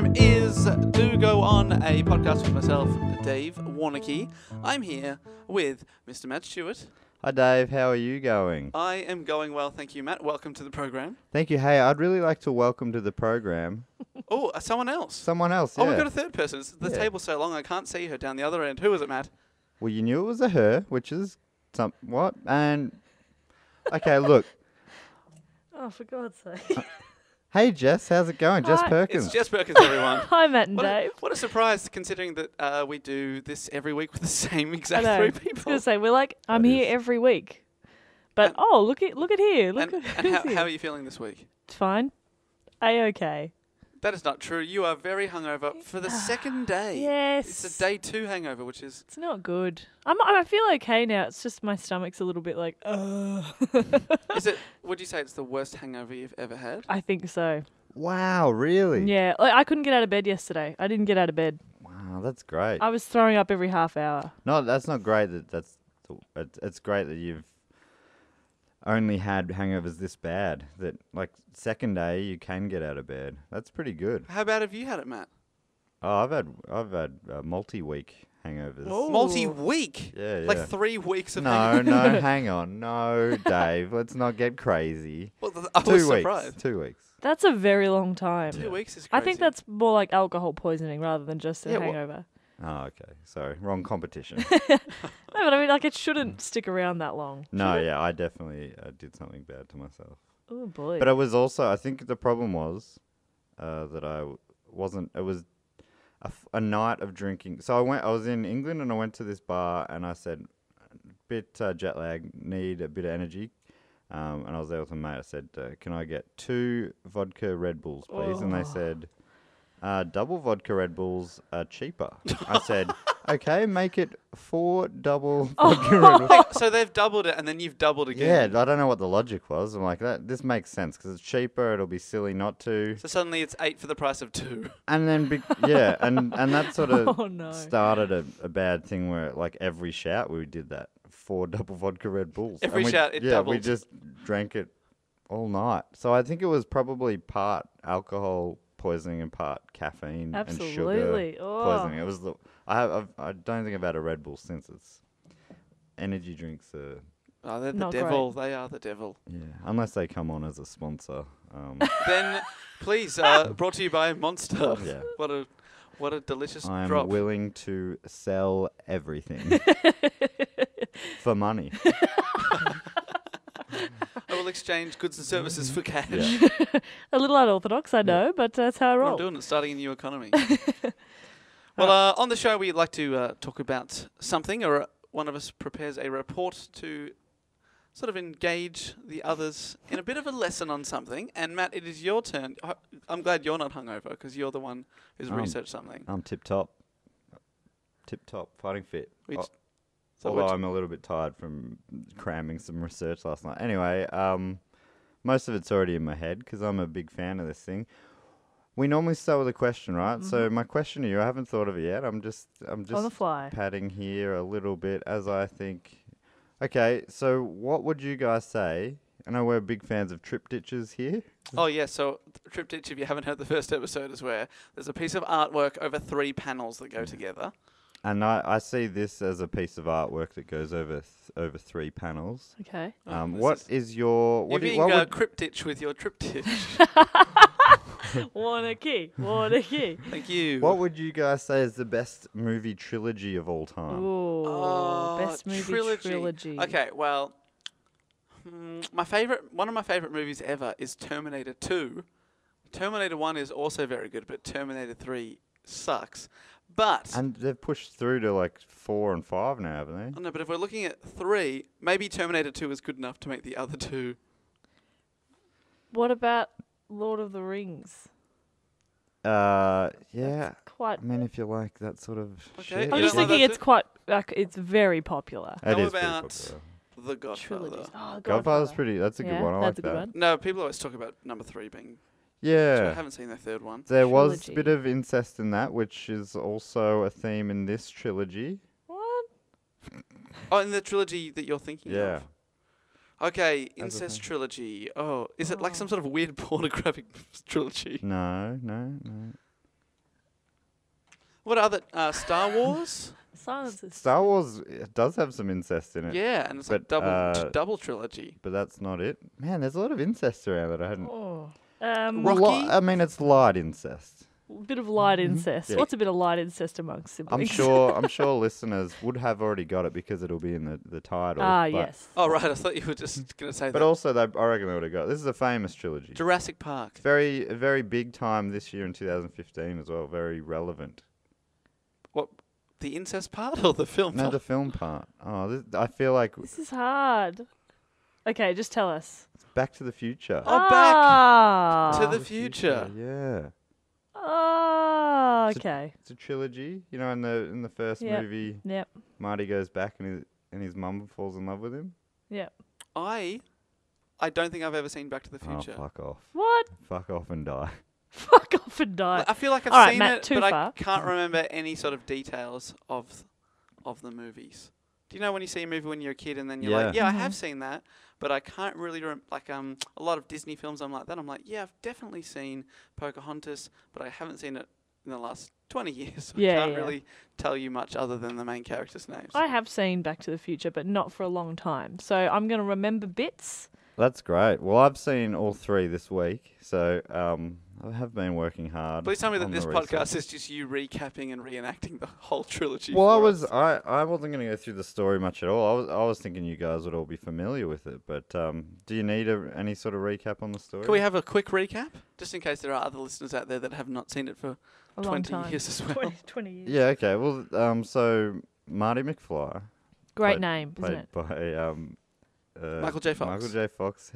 program is Do Go On, a podcast with myself, Dave Warnicky. I'm here with Mr. Matt Stewart. Hi Dave, how are you going? I am going well, thank you, Matt. Welcome to the program. Thank you. Hey, I'd really like to welcome to the program Oh, someone else. someone else. Yeah. Oh, we've got a third person. The Yeah. table's so long I can't see her down the other end. Who is it, Matt? Well, you knew it was a her, which is what? And okay, look. Oh, for God's sake. Hey Jess, how's it going? Jess Hi. Perkins. It's Jess Perkins, everyone. Hi, Matt and What Dave. what a surprise, considering that we do this every week with the same I exact know. three I was people. going to say, we're like, I'm That here is- every week. But, And- look at here. Look And, at and who's here. how are you feeling this week? It's fine. A-okay. That is not true. You are very hungover for the second day. Yes. It's a day 2 hangover, which is... It's not good. I feel okay now. It's just my stomach's a little bit like, Is it? Would you say it's the worst hangover you've ever had? I think so. Wow, really? Yeah. Like, I couldn't get out of bed yesterday. I didn't get out of bed. Wow, that's great. I was throwing up every half hour. No, that's not great. It's great that you've only had hangovers this bad. That like second day you can get out of bed. That's pretty good. How bad have you had it, Matt? Oh, I've had multi-week hangovers. Oh. Multi-week? Yeah, yeah. Like 3 weeks of No, hangover? no, hang on. No, Dave, let's not get crazy. Well, I was surprised. 2 weeks. That's a very long time. 2 weeks is crazy. I think that's more like alcohol poisoning rather than just a Yeah, hangover. Oh, okay. Sorry, wrong competition. No, but I mean, like, it shouldn't stick around that long. No, yeah, I definitely did something bad to myself. Oh, boy. But it was also, I think the problem was that wasn't, it was a night of drinking. So I was in England and I went to this bar and I said, bit jet lag, need a bit of energy. And I was there with a mate. I said, can I get 2 vodka Red Bulls, please? And they said, double vodka Red Bulls are cheaper. I said, okay, make it 4 double vodka Red Bulls. Hey, so they've doubled it and then you've doubled again. Yeah, I don't know what the logic was. I'm like, this makes sense because it's cheaper. It'll be silly not to. So suddenly it's 8 for the price of 2. And then, and that sort of Oh, no. started a bad thing where, like, every shout we did that 4 double vodka Red Bulls. Every And shout, it we doubled. just drank it all night. So I think it was probably part alcohol poisoning and part caffeine and sugar Absolutely. Oh. poisoning. It was I don't think I've had a Red Bull since. It's energy drinks are. Oh, they're the Not devil. They are the devil. Yeah, unless they come on as a sponsor. Then, please, brought to you by Monster. Yeah. What a delicious I am drop. willing to sell everything for money. I will exchange goods and services for cash. Yeah. A little unorthodox, I know, but that's how I I'm roll. doing it, starting a new economy. Well, on the show, we like to talk about something, or one of us prepares a report to sort of engage the others in a bit of a lesson on something. And Matt, it is your turn. I'm glad you're not hungover because you're the one who's researched something. I'm tip top, fighting fit. Which- Oh, so although which- I'm a little bit tired from cramming some research last night. Anyway, most of it's already in my head because I'm a big fan of this thing. We normally start with a question, right? Mm-hmm. So my question to you, I haven't thought of it yet. I'm just On the fly. padding here a little bit as I think. Okay, so what would you guys say? I know we're big fans of triptychs here. Oh, yeah. So, Triptych, if you haven't heard the first episode, is where there's a piece of artwork over 3 panels that go together. And I see this as a piece of artwork that goes over 3 panels. Okay. What is your... You're being what would, cryptich with your triptych. One key. Thank you. what would you guys say is the best movie trilogy of all time? Ooh, Oh, best movie trilogy. Okay, well, one of my favorite movies ever is Terminator 2. Terminator 1 is also very good, but Terminator 3 sucks. But And they've pushed through to like 4 and 5 now, haven't they? I don't know, but if we're looking at 3, maybe Terminator 2 is good enough to make the other 2. What about Lord of the Rings? Yeah. That's quite. I mean, if you like that sort of Okay. shit. You I'm don't just like thinking that it's too? quite. Like, it's very popular. It How is pretty about popular. The Godfather. Trilogies. Oh, Godfather's pretty... That's a good Yeah, one. I that's like a good that. one. No, people always talk about number 3 being... So I Yeah. haven't seen the third one. There was a Trilogy. bit of incest in that, which is also a theme in this trilogy. What? Oh, in the trilogy that you're thinking Yeah. of. Okay, As a Incest thing. trilogy. Oh, is it like some sort of weird pornographic trilogy? No. What other Star Wars? Silence is Star Wars does have some incest in it. Yeah, and it's like double trilogy. But that's not it. Man, there's a lot of incest around that I hadn't. Oh. Rocky? I mean, it's light incest. Bit of light incest. Yeah. What's a bit of light incest amongst I'm siblings? sure listeners would have already got it because it'll be in the title. Ah, but, yes. Oh, right. I thought you were just going to say But that. also, I reckon they would have got it. This is a famous trilogy. Jurassic Park. Very, very big time this year in 2015 as well. Very relevant. What? The incest part or the film No, part? the film part. Oh, I feel like This is hard. Okay, just tell us. it's Back to the Future. Oh, Ah. to the future. Yeah. Oh, It's a- okay. It's a trilogy. You know, in the first Yep. movie, Yep. Marty goes back and his mum falls in love with him. Yep. I don't think I've ever seen Back to the Future. Oh, fuck off. What? Fuck off and die. Fuck off and die. I feel like I've All right, seen Matt, it, too but I far. can't remember any sort of details of the movies. Do you know when you see a movie when you're a kid and then you're like, Yeah. yeah, I have seen that, but I can't really like a lot of Disney films. I'm like that. I'm like, yeah, I've definitely seen Pocahontas, but I haven't seen it in the last 20 years. Yeah, I can't yeah. really tell you much other than the main characters' names. I have seen Back to the Future, but not for a long time. So I'm going to remember bits. That's great. Well, I've seen all three this week, so I have been working hard. Please tell me that on this the podcast research. is just you recapping and reenacting the whole trilogy. Well, for us. I wasn't going to go through the story much at all. I was thinking you guys would all be familiar with it, but do you need any sort of recap on the story? Can we have a quick recap, just in case there are other listeners out there that have not seen it for A long 20 time. years as well? 20 years. Yeah. Okay. Well, so Marty McFly, Great played- name, isn't it? played by Michael J. Fox. Michael J. Fox.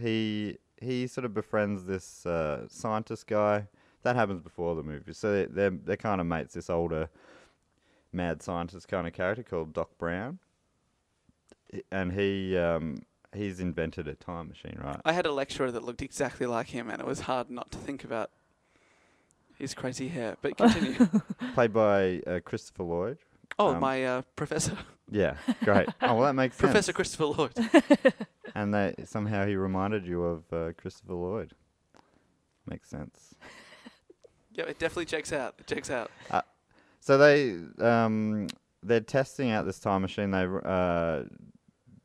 He sort of befriends this scientist guy. That happens before the movie. So they're kind of mates. This older mad scientist kind of character called Doc Brown, and he's invented a time machine, right? I had a lecturer that looked exactly like him, and it was hard not to think about his crazy hair. But continue. Played by Christopher Lloyd. Oh, my professor. Yeah, great. Oh, well, that makes sense. Professor Christopher Lloyd. And somehow he reminded you of Christopher Lloyd. Makes sense. Yeah, it definitely checks out. It checks out. So they're testing out this time machine.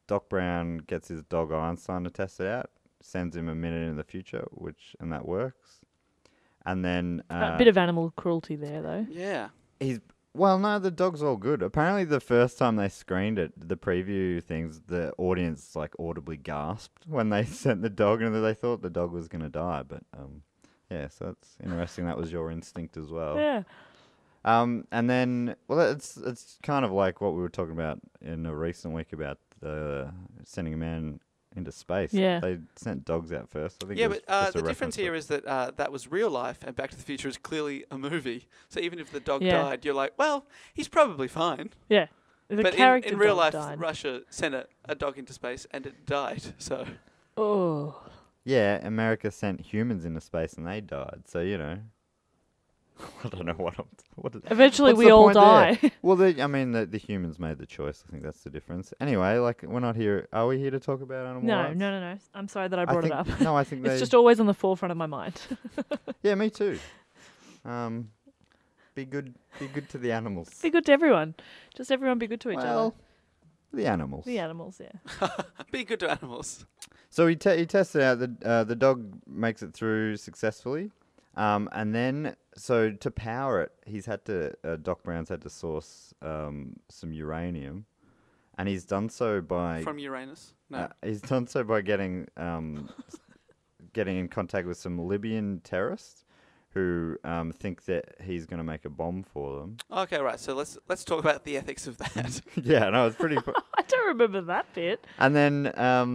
Doc Brown gets his dog Einstein to test it out. Sends him a minute in the future, and that works. And then A bit of animal cruelty there, though. Yeah. no, the dog's all good. Apparently, the first time they screened it, the preview things, the audience like audibly gasped when they sent the dog, and they thought the dog was going to die. But yeah, so that's interesting. That was your instinct as well. Yeah. And then, well, it's kind of like what we were talking about in a recent week about sending a man into space. Yeah. They sent dogs out first. I think. Yeah, it was but just a the difference reference to- here is that that was real life, and Back to the Future is clearly a movie. So even if the dog Yeah. died, you're like, well, he's probably fine. Yeah. The but character in real dog life, died. Russia sent a dog into space, and it died. So Oh. Yeah, America sent humans into space and they died. So I don't know what. Eventually, what's we the all point there? die. Well, the humans made the choice. I think that's the difference. Anyway, like we're not here. Are we here to talk about animal No, rights? no. I'm sorry that I brought it up. No, I think It's just always on the forefront of my mind. Yeah, me too. Be good to the animals. Be good to everyone. Just everyone be good to each other. Well, the animals. The animals, yeah. be good to animals. So he tested out the dog makes it through successfully, and then so to power it, Doc Brown's had to source some uranium, and he's done so by From Uranus. No. he's done so by getting in contact with some Libyan terrorists who think that he's going to make a bomb for them. Okay, right. So let's talk about the ethics of that. Yeah, no, it's pretty. I don't remember that bit. And then,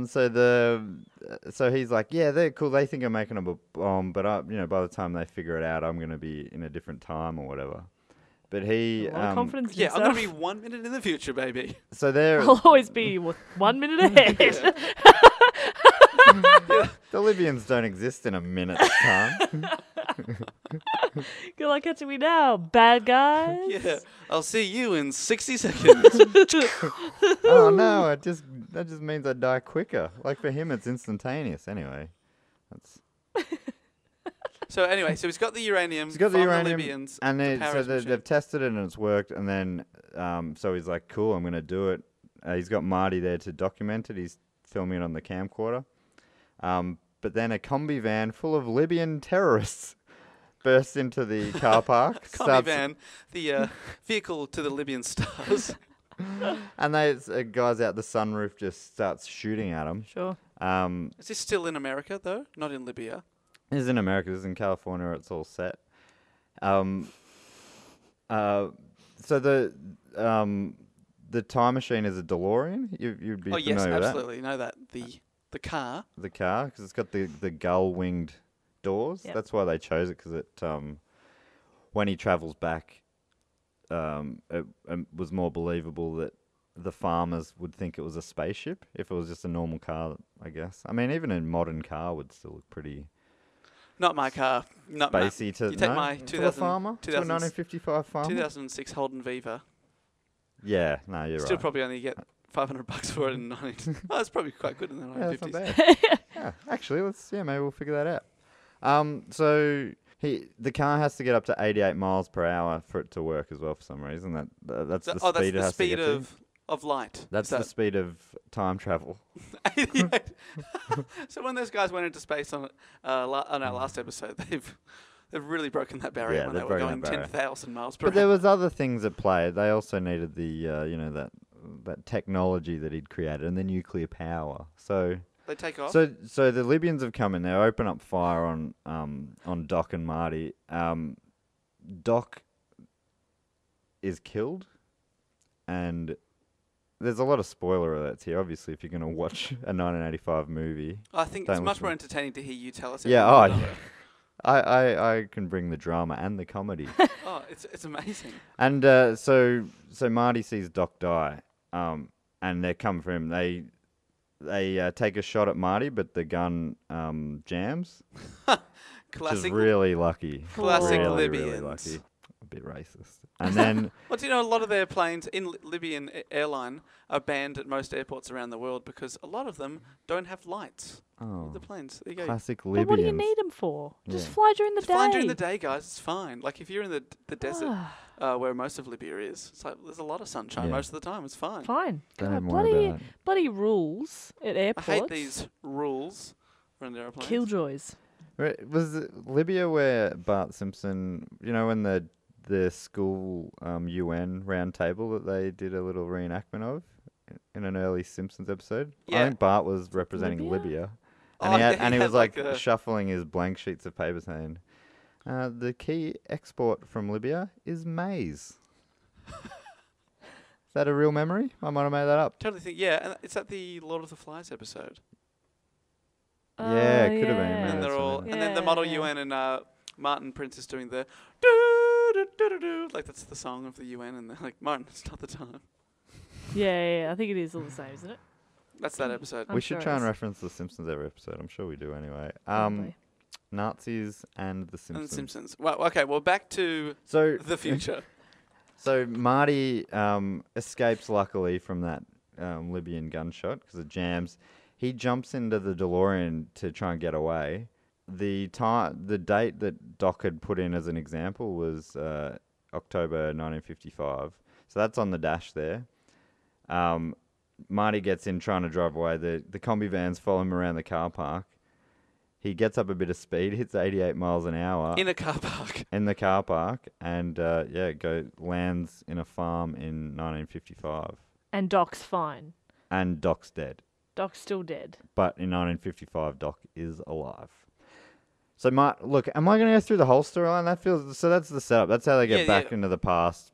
so he's like, yeah, they're cool. They think I'm making a bomb, but by the time they figure it out, I'm going to be in a different time or whatever. But he, A lot of confidence in yeah, I'm yourself. going to be 1 minute in the future, baby. so they're I'll always be 1 minute ahead. the Libyans don't exist in a minute's time. You're like, catching me now, bad guys. Yeah, I'll see you in 60 seconds. Oh no, that just means I die quicker. Like for him, it's instantaneous. Anyway, that's So anyway, so he's got the uranium He's got from the uranium, Libyans. and to then power so his machine. they've tested it and it's worked. And then so he's like, "Cool, I'm gonna do it." He's got Marty there to document it. He's filming it on the camcorder. But then a combi van full of Libyan terrorists bursts into the car park. Combi van, the vehicle to the Libyan stars. And guys out the sunroof just starts shooting at him. Sure. Is this still in America though? Not in Libya. This is in America. This is in California. It's all set. So the time machine is a DeLorean. You'd be Oh familiar yes, with absolutely. You know that the car. the car, because it's got the gull-winged doors. Yep. That's why they chose it, because it when he travels back, it was more believable that the farmers would think it was a spaceship if it was just a normal car, I guess. I mean, even a modern car would still look pretty Not my car. Not spacey to you take no? my To a 2000 farmer, to a 2000 1955 farmer. 2006 Holden Viva. Yeah, no, you're Still right. probably only get $500 for it in 19. Oh, that's probably quite good in the Yeah, that's 1950s. not bad. Yeah, actually, maybe we'll figure that out. So the car has to get up to 88 miles per hour for it to work as well for some reason. That's the speed that's it the has speed to get to. of light. That's the speed of time travel. 88. So when those guys went into space on our last episode, they've really broken that barrier Yeah, when they they've were broken going that barrier. 10,000 miles per But there hour. was other things at play. They also needed the that technology that he'd created and the nuclear power. So They take off. so the Libyans have come in. They open up fire on Doc and Marty. Doc is killed, and there's a lot of spoiler alerts here. Obviously, if you're going to watch a 1985 movie, I think don't it's much listen. more entertaining to hear you tell us. Yeah, everything about it. I can bring the drama and the comedy. Oh, it's amazing. And so Marty sees Doc die, and they come for him. They take a shot at Marty, but the gun jams. Which is Classic. really lucky. Classic really, Libyans. really lucky. A bit racist. And then Well, do you know a lot of their planes in Libyan airline are banned at most airports around the world because a lot of them don't have lights. The planes. There you go. classic But Libyans. what do you need them for? Just Yeah. fly during the It's day. fine during the day, guys. It's fine. Like if you're in the desert, where most of Libya is, it's like there's a lot of sunshine Yeah. most of the time. It's fine. Fine. Don't God, even worry about it. bloody rules at I airports. hate these rules around airplanes. Killjoys. Right, was it Libya where Bart Simpson, when the school UN round table that they did a little reenactment of in an early Simpsons episode? I Yeah. think Bart was representing Libya? Libya. Oh, And, yeah, he had was like a- shuffling his blank sheets of paper saying, the key export from Libya is maize. Is that a real memory? I might have made that up. Totally think, yeah, and it's at the Lord of the Flies episode. Yeah, it could have been, yeah. yeah. And they're that's all, what and then the model Yeah. UN and Martin Prince is doing the do do do do do, like that's the song of the UN, and they're like, Martin, it's not the time. Yeah. I think it is all the same, isn't it? That's that episode. I'm We sure should it try and is. reference The Simpsons every episode. I'm sure we do anyway. Probably. Nazis and The And Simpsons. the Simpsons. Well, okay, well back to So the future. So Marty escapes luckily from that Libyan gunshot because it jams. He jumps into the DeLorean to try and get away. The date that Doc had put in as an example was October 1955. So that's on the dash there. Marty gets in trying to drive away. The combi vans follow him around the car park. He gets up a bit of speed, hits 88 miles an hour In a car park. in the car park, and lands in a farm in 1955. And Doc's fine. And Doc's dead. Doc's still dead. But in 1955, Doc is alive. So, look, am I going to go through the whole storyline? That's the setup. That's how they get back into the past.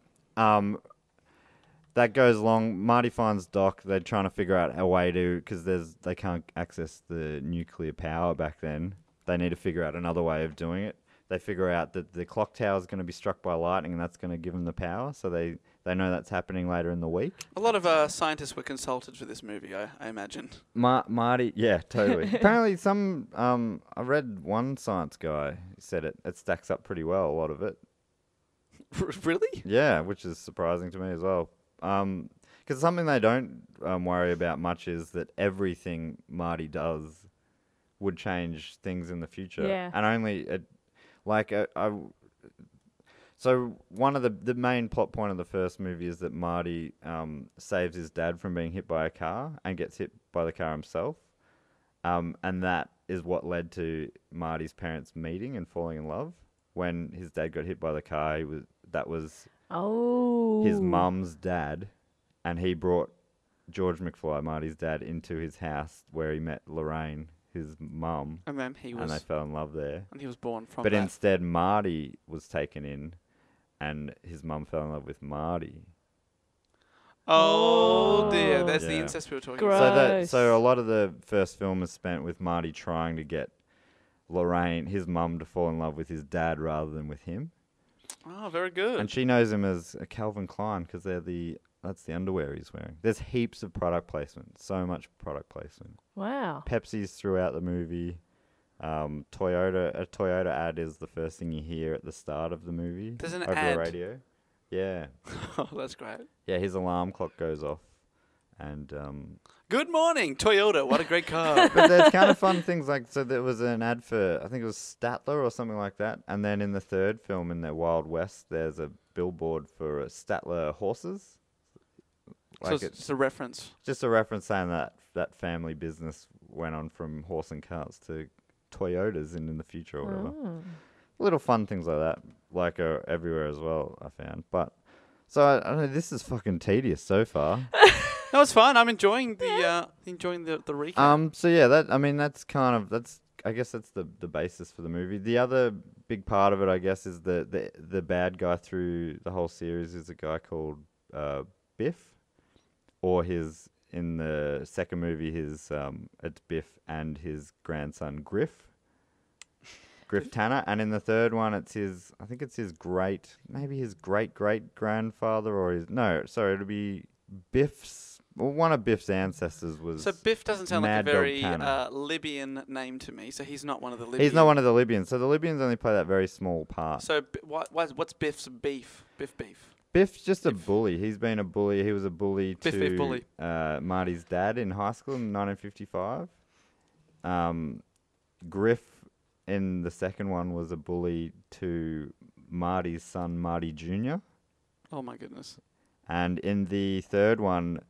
That goes along. Marty finds Doc. They're trying to figure out a way to, because they can't access the nuclear power back then. They need to figure out another way of doing it. They figure out that the clock tower is going to be struck by lightning, and that's going to give them the power. So they know that's happening later in the week. A lot of scientists were consulted for this movie, I imagine. Marty, yeah, totally. Apparently, I read one science guy said it stacks up pretty well. A lot of it. Really? Yeah, which is surprising to me as well. Because something they don't worry about much is that everything Marty does would change things in the future. Yeah. And only Like, so one of the main plot point of the first movie is that Marty saves his dad from being hit by a car and gets hit by the car himself. And that is what led to Marty's parents meeting and falling in love. When his dad got hit by the car, that was his mum's dad, and he brought George McFly, Marty's dad, into his house where he met Lorraine, his mum, And then and they fell in love there. And he was born from But that. instead, Marty was taken in, and his mum fell in love with Marty. Oh dear, that's the Yeah. incest we were talking Gross. about. So a lot of the first film is spent with Marty trying to get Lorraine, his mum, to fall in love with his dad rather than with him. Oh, very good. And she knows him as a Calvin Klein because that's the underwear he's wearing. There's heaps of product placement, so much product placement. Wow. Pepsi's throughout the movie. A Toyota ad is the first thing you hear at the start of the movie. There's an over ad? the radio. Yeah, Oh, that's great. yeah. His alarm clock goes off, and Good morning, Toyota. What a great car. but there's kind of fun things like, so there was an ad for, I think it was Statler or something like that, and then in the third film, in the Wild West, there's a billboard for Statler horses. So it's just a reference. Just a reference saying that family business went on from horse and carts to Toyotas in the future or whatever. Oh. Little fun things like that, like are everywhere as well, I found. But so I don't know, this is fucking tedious so far. No, it's fine. I'm enjoying the recap. So yeah, that's I guess that's the basis for the movie. The other big part of it, I guess, is the bad guy through the whole series is a guy called Biff, or in the second movie it's Biff and his grandson Griff Tanner, and in the third one maybe his great great grandfather, or it'll be Biff's. Well, one of Biff's ancestors was. So Biff doesn't sound Mad like a Dog very Tanner. Libyan name to me. So he's not one of the Libyans. He's not one of the Libyans. So the Libyans only play that very small part. So what's Biff's beef? Beef. Biff's just a bully. He's been a bully. He was a bully Biff bully. Marty's dad in high school in 1955. Griff in the second one was a bully to Marty's son, Marty Jr. Oh my goodness. And in the third one,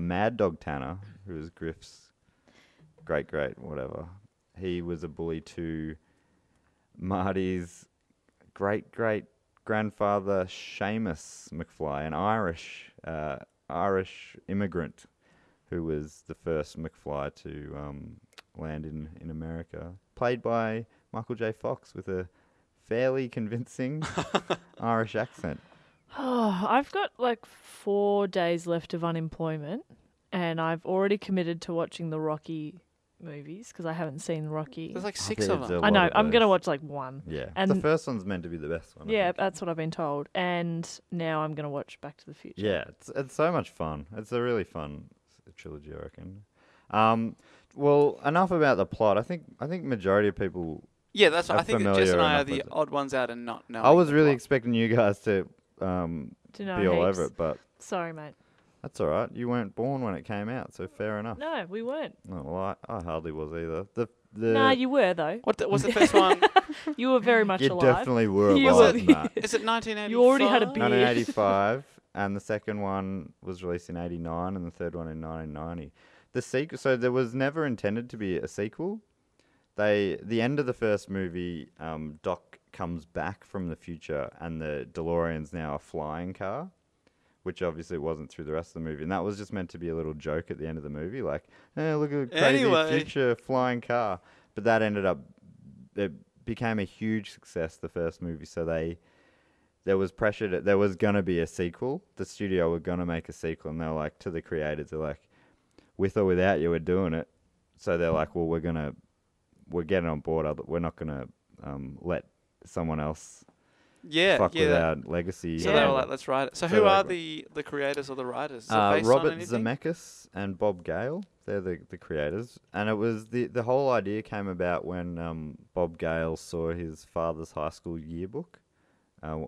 Mad Dog Tanner, who was Griff's great whatever, he was a bully to Marty's great grandfather, Seamus McFly, an Irish immigrant who was the first McFly to land in America, played by Michael J. Fox with a fairly convincing Irish accent. Oh, I've got like 4 days left of unemployment, and I've already committed to watching the Rocky movies because I haven't seen Rocky. There's like 6 of them. I know. I'm going to watch like one. Yeah. And the first one's meant to be the best one. I Yeah, think. that's what I've been told. And now I'm going to watch Back to the Future. Yeah, it's so much fun. It's a really fun trilogy, I reckon. Well, enough about the plot. I think majority of people. Yeah, that's what I think. That Jess and I familiar are the enough with odd ones out and not knowing. I was the really plot. expecting you guys to be know all heaps. over it, but Sorry, mate. that's all right. You weren't born when it came out, so fair enough. No, we weren't. Oh, well, I hardly was either. Nah, you were though. Was the first one? You were very much You alive. definitely were You alive were- in that. Is it 1985? You already had a beard. 1985, and the second one was released in 89, and the third one in 1990. The sequel, so there was never intended to be a sequel. The end of the first movie, Doc comes back from the future, and the DeLorean's now a flying car, which obviously wasn't through the rest of the movie. And that was just meant to be a little joke at the end of the movie, like, look at the crazy Anyway. future flying car. But that ended up, it became a huge success, the first movie, so there was pressure there was going to be a sequel. The studio were going to make a sequel, and they're like, to the creators, they're like, with or without you, we're doing it. So they're like, well, we're getting on board. We're not going to let someone else fuck with our legacy. So they were like, let's write it. So So who they are got- the creators or the writers? Is it based on Robert anything? Zemeckis and Bob Gale. They're the creators. And it was the whole idea came about when Bob Gale saw his father's high school yearbook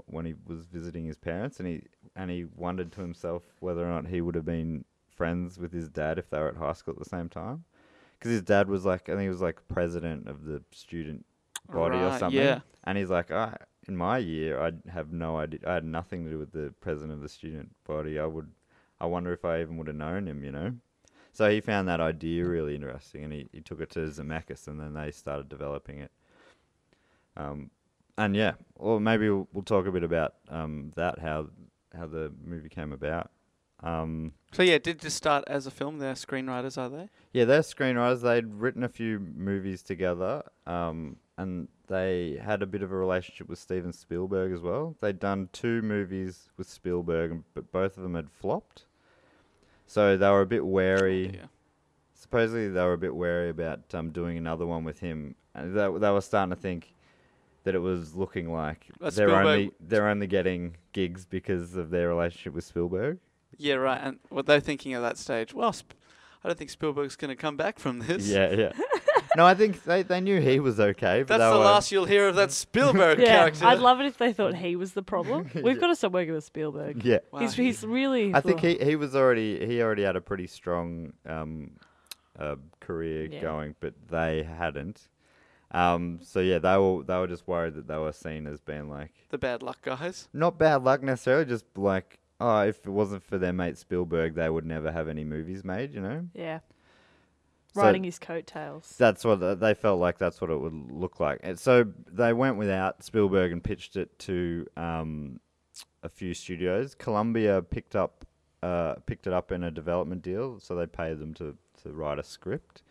when he was visiting his parents, and he wondered to himself whether or not he would have been friends with his dad if they were at high school at the same time. Because his dad was like, I think he was like president of the student body or Right, something. yeah. And he's like, in my year, I have no idea. I had nothing to do with the president of the student body. I wonder if I even would have known him, you know? So he found that idea really interesting, and he took it to Zemeckis, and then they started developing it. And yeah, well, maybe we'll talk a bit about that, how the movie came about. So yeah, did just start as a film. They're screenwriters, are they? Yeah, they're screenwriters. They'd written a few movies together, and they had a bit of a relationship with Steven Spielberg as well. They'd done 2 movies with Spielberg, but both of them had flopped. So they were a bit wary. Oh, yeah. Supposedly they were a bit wary about doing another one with him. And they were starting to think that it was looking like they're only getting gigs because of their relationship with Spielberg. Yeah, right. And what they're thinking at that stage, well, I don't think Spielberg's going to come back from this. Yeah. No, I think they knew he was okay. But That's the last you'll hear of that Spielberg character. I'd love it if they thought he was the problem. We've got to stop working with Spielberg. Yeah. Wow, He's really... I think he already had a pretty strong career going, but they hadn't. So yeah, they were just worried that they were seen as being like the bad luck guys. Not bad luck necessarily, just like, if it wasn't for their mate Spielberg, they would never have any movies made, you know? Yeah. So Riding his coattails. That's what they felt like. That's what it would look like. And so they went without Spielberg and pitched it to a few studios. Columbia picked it up in a development deal, so they paid them to write a script.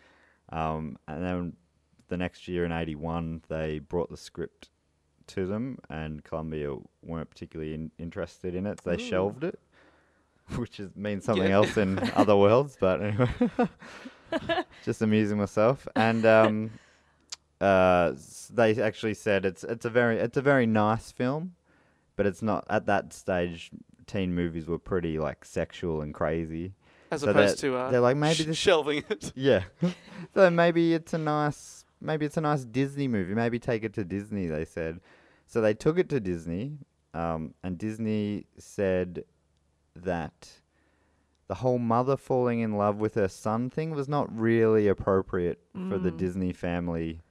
And then the next year in '81, they brought the script to them, and Columbia weren't particularly interested in it, so they shelved it, which means something else in other worlds. But anyway, just amusing myself. And they actually said it's a very nice film, but it's not at that stage. Teen movies were pretty like sexual and crazy, as opposed to they're like maybe shelving it. Yeah, so maybe it's a nice Disney movie. Maybe take it to Disney, they said. So they took it to Disney, and Disney said that the whole mother falling in love with her son thing was not really appropriate for the Disney family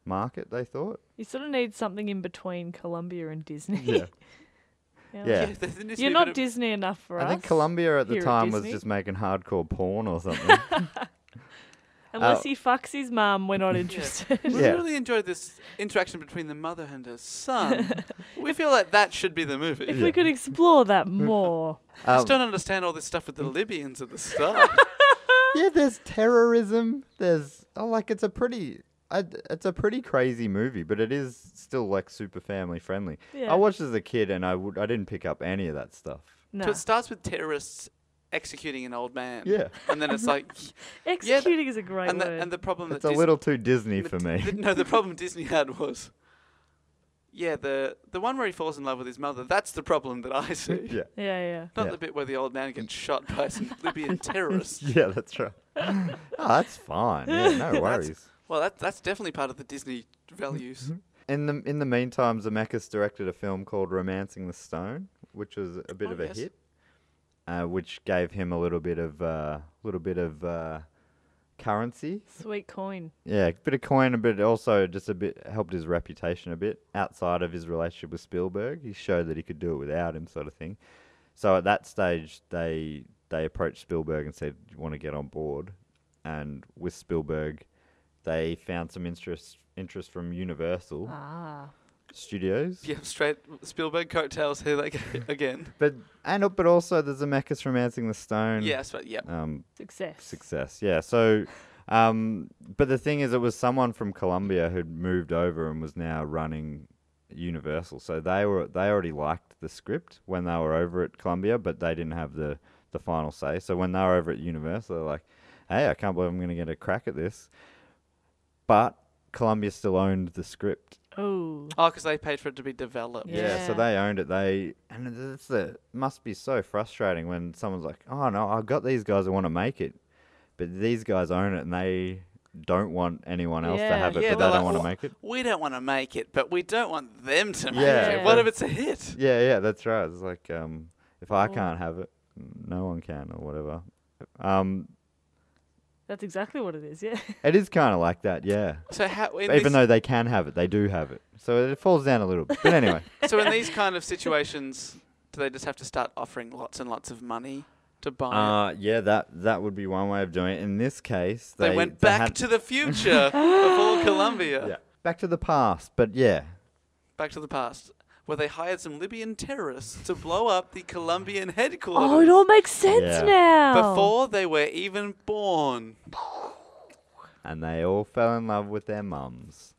market, they thought. You sort of need something in between Columbia and Disney. Yeah. Yeah. You're not Disney enough for us. I think Columbia at the time was just making hardcore porn or something. Unless he fucks his mum, we're not interested. We really enjoyed this interaction between the mother and her son. We feel like that should be the movie. If we could explore that more. I just don't understand all this stuff with the Libyans at the start. Yeah, there's terrorism. There's it's a pretty crazy movie, but it is still like super family friendly. Yeah. I watched as a kid, and I didn't pick up any of that stuff. No. So it starts with terrorists executing an old man. Yeah. And then it's like... Executing is a great word. And the problem It's a little too Disney for me. The problem Disney had was... Yeah, the one where he falls in love with his mother, that's the problem that I see. Yeah. Yeah. Not the bit where the old man gets shot by some Libyan terrorists. Yeah, that's right. That's fine. Yeah, no worries. Well, that's definitely part of the Disney values. In the meantime, Zemeckis directed a film called Romancing the Stone, which was a bit of a hit, which gave him a little bit of currency. Sweet coin. Yeah, a bit of coin, but also just a bit helped his reputation a bit outside of his relationship with Spielberg. He showed that he could do it without him, sort of thing. So at that stage, they approached Spielberg and said, "Do you want to get on board?" And with Spielberg, they found some interest from Universal Studios. Yeah, straight Spielberg coattails. Here they go again. But also the Zemeckis Romancing the Stone. Yes, but Success. Yeah. So, but the thing is, it was someone from Columbia who'd moved over and was now running Universal. So they already liked the script when they were over at Columbia, but they didn't have the final say. So when they were over at Universal, they're like, "Hey, I can't believe I'm going to get a crack at this." But Columbia still owned the script. Oh, because they paid for it to be developed. Yeah, so they owned it. It must be so frustrating when someone's like, "Oh no, I've got these guys who want to make it, but these guys own it and they don't want anyone else to have it, but they don't want to make it." We don't want to make it, but we don't want them to make Yeah. it. What if it's a hit? Yeah, that's right. It's like, if I can't have it, no one can, or whatever. That's exactly what it is, yeah. It is kind of like that, yeah. So how Even though they can have it, they do have it. So it falls down a little bit. But anyway. so in these kind of situations, do they just have to start offering lots and lots of money to buy it? Yeah, that would be one way of doing it. In this case, They went back to the future before Colombia. Yeah, back to the past. But yeah, Back to the past, where they hired some Libyan terrorists to blow up the Colombian headquarters. Oh, it all makes sense Yeah. now. before they were even born. and they all fell in love with their mums,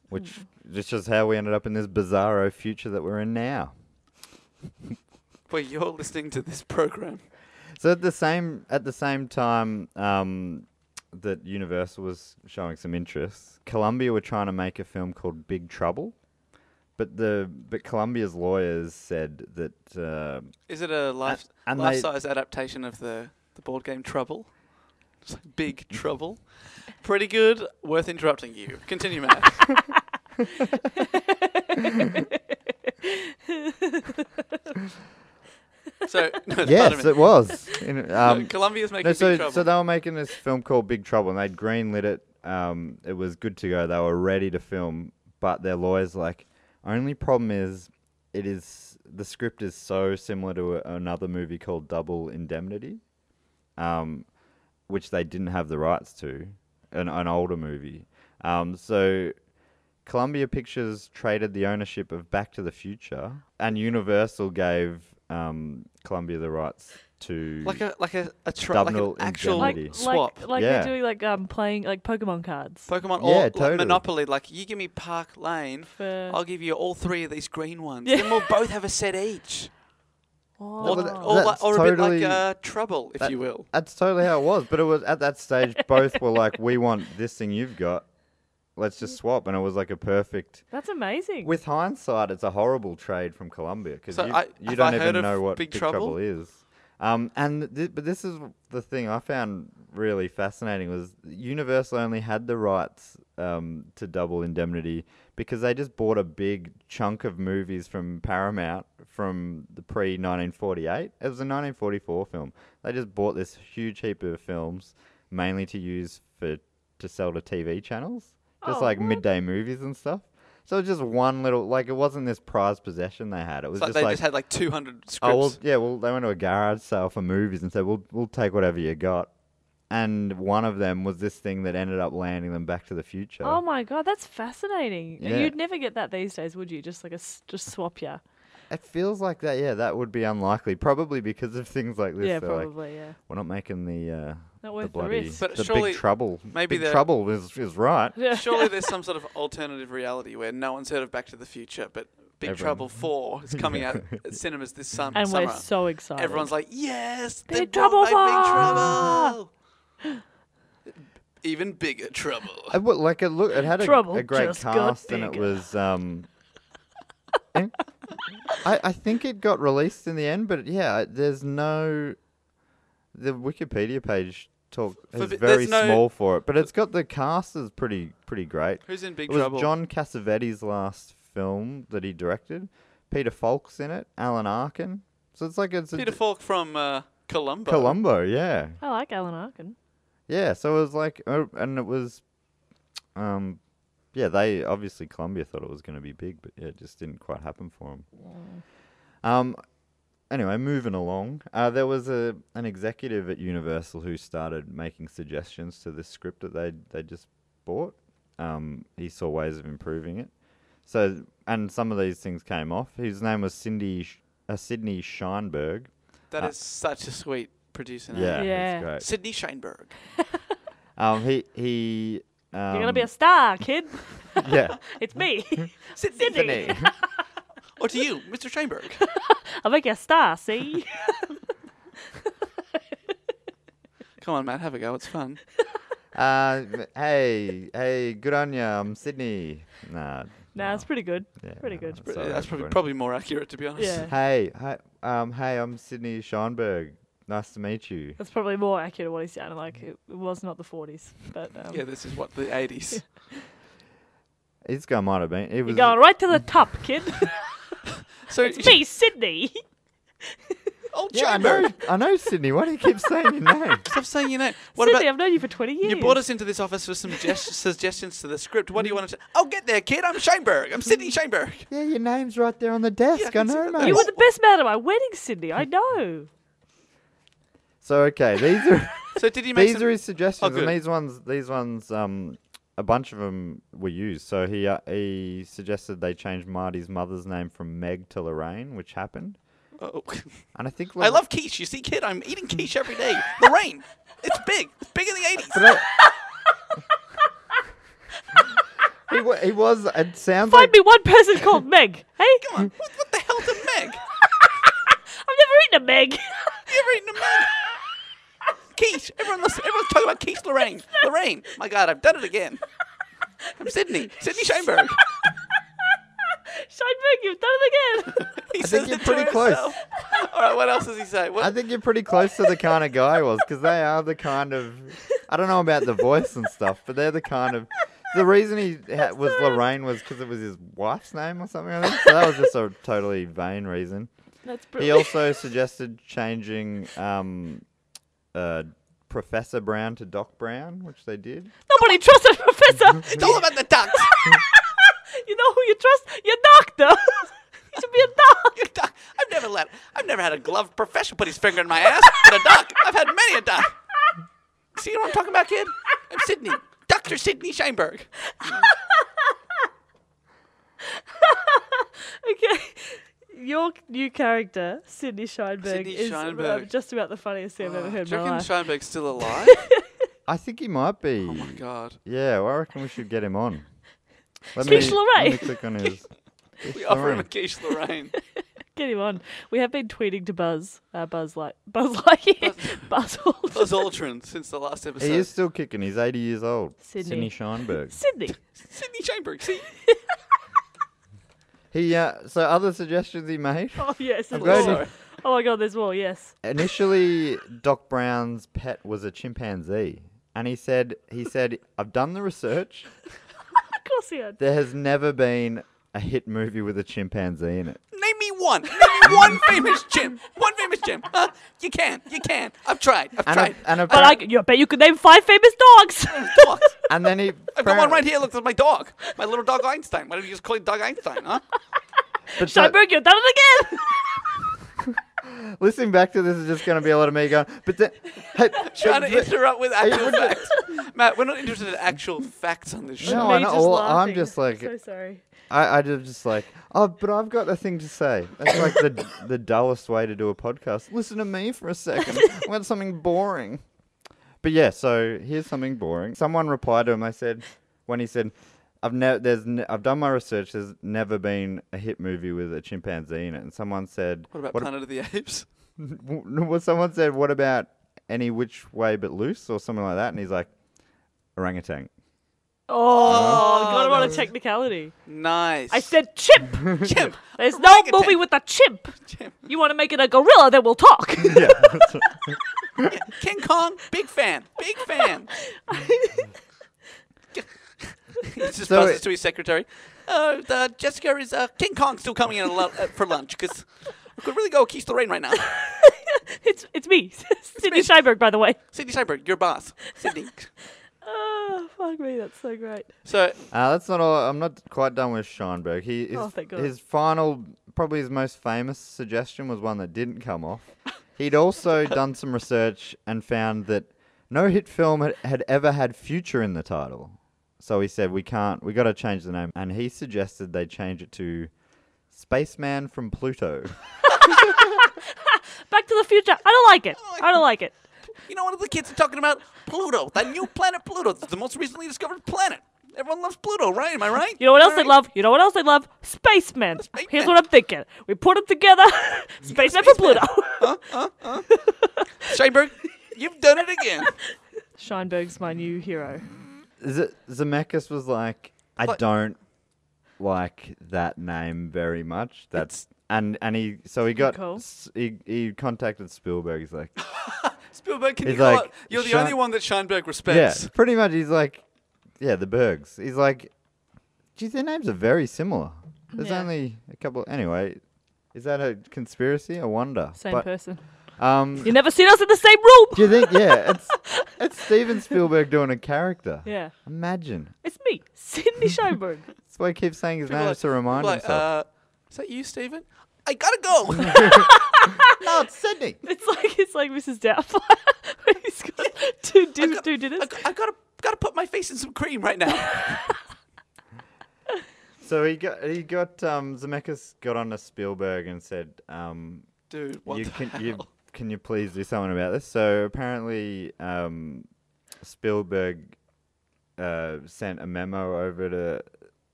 which is just how we ended up in this bizarro future that we're in now. Where you're listening to this program. So at the same time that Universal was showing some interest, Columbia were trying to make a film called Big Trouble, but Columbia's lawyers said that Is it a and they- life-size adaptation of the board game Trouble? It's like Big Trouble. Pretty good. Worth interrupting you. Continue, Matt. So, no, yes, it was. Columbia's making No, Big so Trouble. so they were making this film called Big Trouble, and they'd greenlit it. It was good to go. They were ready to film, but their lawyers like, only problem is, the script is so similar to another movie called Double Indemnity, which they didn't have the rights to, an older movie. So Columbia Pictures traded the ownership of Back to the Future, and Universal gave Columbia the rights to like an Double actual indemnity. swap. Like Yeah. they're doing playing like Pokemon cards. Pokemon Yeah, or like totally. Monopoly. Like, you give me Park Lane, For I'll give you all 3 of these green ones. Yeah. Then we'll both have a set each. oh. that's Or a bit totally- like Trouble, if that- you will. That's totally how it was. But it was at that stage, both were like, "We want this thing you've got. Let's just swap." And it was like a perfect. That's amazing. With hindsight, it's a horrible trade from Columbia because So you have don't I heard even of know what Big Big Trouble? Trouble is. But this is the thing I found really fascinating was Universal only had the rights to Double Indemnity because they just bought a big chunk of movies from Paramount from the pre-1948. It was a 1944 film. They just bought this huge heap of films, mainly to use to sell to TV channels, just Oh, like what? midday movies and stuff. So it was just one little, like, it wasn't this prized possession they had. It was It's like just they like, just had like 200 scripts. oh, well, yeah, well, they went to a garage sale for movies and said, we'll take whatever you got. And one of them was this thing that ended up landing them Back to the Future. Oh my god, that's fascinating. Yeah. You'd never get that these days, would you? Just like just swap ya. It feels like that, yeah, that would be unlikely. Probably because of things like this. Yeah, They're like, probably. Yeah. we're not making the Not worth the bloody, risk. But the surely Big Trouble. maybe Big the- Trouble is right. Yeah. Surely there's some sort of alternative reality where no one's heard of Back to the Future, but Big Everyone- Trouble 4 is coming out at cinemas this And summer. we're so excited. Everyone's like, yes, Big they Trouble brought back Big 4! Trouble. Even bigger trouble. It had Trouble a great just got cast, and it bigger. was. I think it got released in the end, but yeah, there's no. The Wikipedia page is there's very no- small for it, but it's got the cast is pretty great. Who's in Big It was Trouble? John Cassavetes' last film that he directed. Peter Falk's in it. Alan Arkin. So it's like Peter Falk from Columbo. Columbo, yeah. I like Alan Arkin. Yeah, so it was like, and it was, yeah, they obviously Columbia thought it was going to be big, but yeah, it just didn't quite happen for them. Anyway, moving along, there was an executive at Universal who started making suggestions to this script that they just bought. He saw ways of improving it. So, and some of these things came off. His name was Sidney Sheinberg. That is such a sweet producer name. Yeah, Yeah. that's great. Sidney Sheinberg. He You're gonna be a star, kid. yeah. It's me, Sidney. Sydney. Or to you, Mr. Sheinberg. I'll make you a star. See? Come on, Matt, have a go. It's fun. Hey, good on ya. I'm Sydney. Nah. Nah, it's pretty good. Yeah, Pretty good. sorry, That's everybody. probably more accurate, to be honest. Yeah. Hey, I'm Sidney Sheinberg. Nice to meet you. That's probably more accurate what he sounded like. It was not the 40s, but Yeah, this is what the 80s. This guy might have been. It you're was. going right to the top, kid. So It's me, Sydney. Oh, Yeah, Sheinberg. I know, Sidney. Why do you keep saying your name? Stop saying your name. What Sidney, about I've known you for 20 years. you brought us into this office with some suggestions to the script. What do you want to say? Oh, get there, kid. I'm Sheinberg. I'm Sidney Sheinberg. Yeah, your name's right there on the desk. Yeah, I I can see know, that. mate. You were the best man at my wedding, Sidney. I know. So okay, these are So did you make these some... are his suggestions, Oh, good. and these ones, a bunch of them were used. So he suggested they change Marty's mother's name from Meg to Lorraine, which happened. Oh. And I think I love quiche. You see, kid, I'm eating quiche every day. Lorraine. It's big. It's big in the 80s. He was. It sounds Find like me one person called Meg. Hey? Come on. What the hell's a Meg? I've never eaten a Meg. You ever eaten a Meg? Quiche. Everyone's talking about quiche, Lorraine. Lorraine. My God, I've done it again. I'm Sidney Sheinberg. Sheinberg, you've done it again. He I says think you're it to pretty close. himself. All right, what else does he say? I think you're pretty close to the kind of guy he was, because they are the kind of. I don't know about the voice and stuff, but they're the kind of. The reason he was Lorraine was because it was his wife's name or something. I think so. That was just a totally vain reason. That's He brilliant. also suggested changing Professor Brown to Doc Brown, which they did. Nobody trusts a professor. It's all about the ducks. You know who you trust? Your doctor. He should be a doc. You duck. I've never had a gloved professional put his finger in my ass. But a duck. I've had many a duck. See what I'm talking about, kid? I'm Sidney. Dr. Sidney Sheinberg. Okay. Your new character, Sidney Sheinberg, Sidney is Sheinberg. just about the funniest thing I've ever heard Do in you my reckon life. Sheinberg's still alive? I think he might be. Oh my God. Yeah, well, I reckon we should get him on. Quiche Lorraine. Let me click on his. We offer him a quiche, Lorraine. Get him on. We have been tweeting to Buzz Lightyear. Buzz Aldrin. Buzz Aldrin since the last episode. He is still kicking. He's 80 years old. Sydney. Sheinberg. Sidney. Sidney Sheinberg. See? He so other suggestions he made. Oh, yes. I'm there's glad more. you- Oh, my God, there's more, yes. Initially, Doc Brown's pet was a chimpanzee, and he said, "I've done the research. Of course he had. There has never been a hit movie with a chimpanzee in it." Name me one. Name me one famous chimp. One famous chimp. You can. I've tried. And But I bet you could name 5 famous dogs. Dogs. and then he. I've got one right here. Looks like my dog. My little dog Einstein. Why don't you just call it Dog Einstein, huh? But so, Sheinberg, you've done it again. listening back to this is just going to be a lot of me going. But then, hey, Trying to interrupt with actual wouldn't- facts. Matt, we're not interested in actual facts on this show. No, I Me know. just Well, I'm laughing. just like. So sorry. I just like, oh, but I've got a thing to say. That's like the dullest way to do a podcast. Listen to me for a second. I want something boring. But yeah, so here's something boring. Someone replied to him. They said, when he said, I've done my research. There's never been a hit movie with a chimpanzee in it. And someone said, What about Planet of the Apes? well, someone said, what about Any Which Way But Loose or something like that? And he's like, orangutan. Oh, got him on a technicality. Nice. I said chimp. chimp. There's no Orangutan. movie with a chimp. Chimp. You want to make it a gorilla, then we'll talk. Yeah. Yeah, King Kong, big fan. Big fan. He just So buzzes to his secretary. Jessica, is King Kong still coming in for lunch? Because we could really go Keith Lorraine right now. It's me, Sidney Sheinberg, by the way. Sidney Sheinberg, your boss. Sidney. Oh, fuck me, that's so great. So, That's not all. I'm not quite done with Sheinberg. Oh, thank God. His final, probably his most famous suggestion was one that didn't come off. He'd also done some research and found that no hit film had ever had future in the title. So he said, we got to change the name. And he suggested they change it to Spaceman from Pluto. Back to the Future. I don't like it. I don't like it. you know what the kids are talking about? Pluto. That new planet Pluto. It's the most recently discovered planet. Everyone loves Pluto, right? Am I right? You know what else they Right? love? You know what else they love? Spacemen. Spacemen. Here's what I'm thinking. We put them together. Spacemen for Pluto. Sheinberg, you've done it again. Sheinberg's my new hero. Zemeckis was like, I What? don't like that name very much. That's and he got Cool. he contacted Spielberg. He's like, Spielberg, can He's you call like, it? You're the Schein- only one that Sheinberg yeah, respects. pretty much. He's like, yeah, the Bergs. He's like, geez, their names are very similar. There's Yeah. only a couple. Anyway, is that a conspiracy? I wonder. Same But person. You never seen us in the same room. Do you think? Yeah, it's Steven Spielberg doing a character. Yeah. Imagine. It's me, Sidney Sheinberg. That's why he keeps saying his People name like- just to remind like, himself. is that you, Stephen? I gotta go. No, it's Sydney. It's like Mrs. Doubtfire. Where he's got two dinners. I gotta put my face in some cream right now. So he got Zemeckis got on to Spielberg and said, Dude, what the hell? can you please do something about this? So apparently, Spielberg sent a memo over to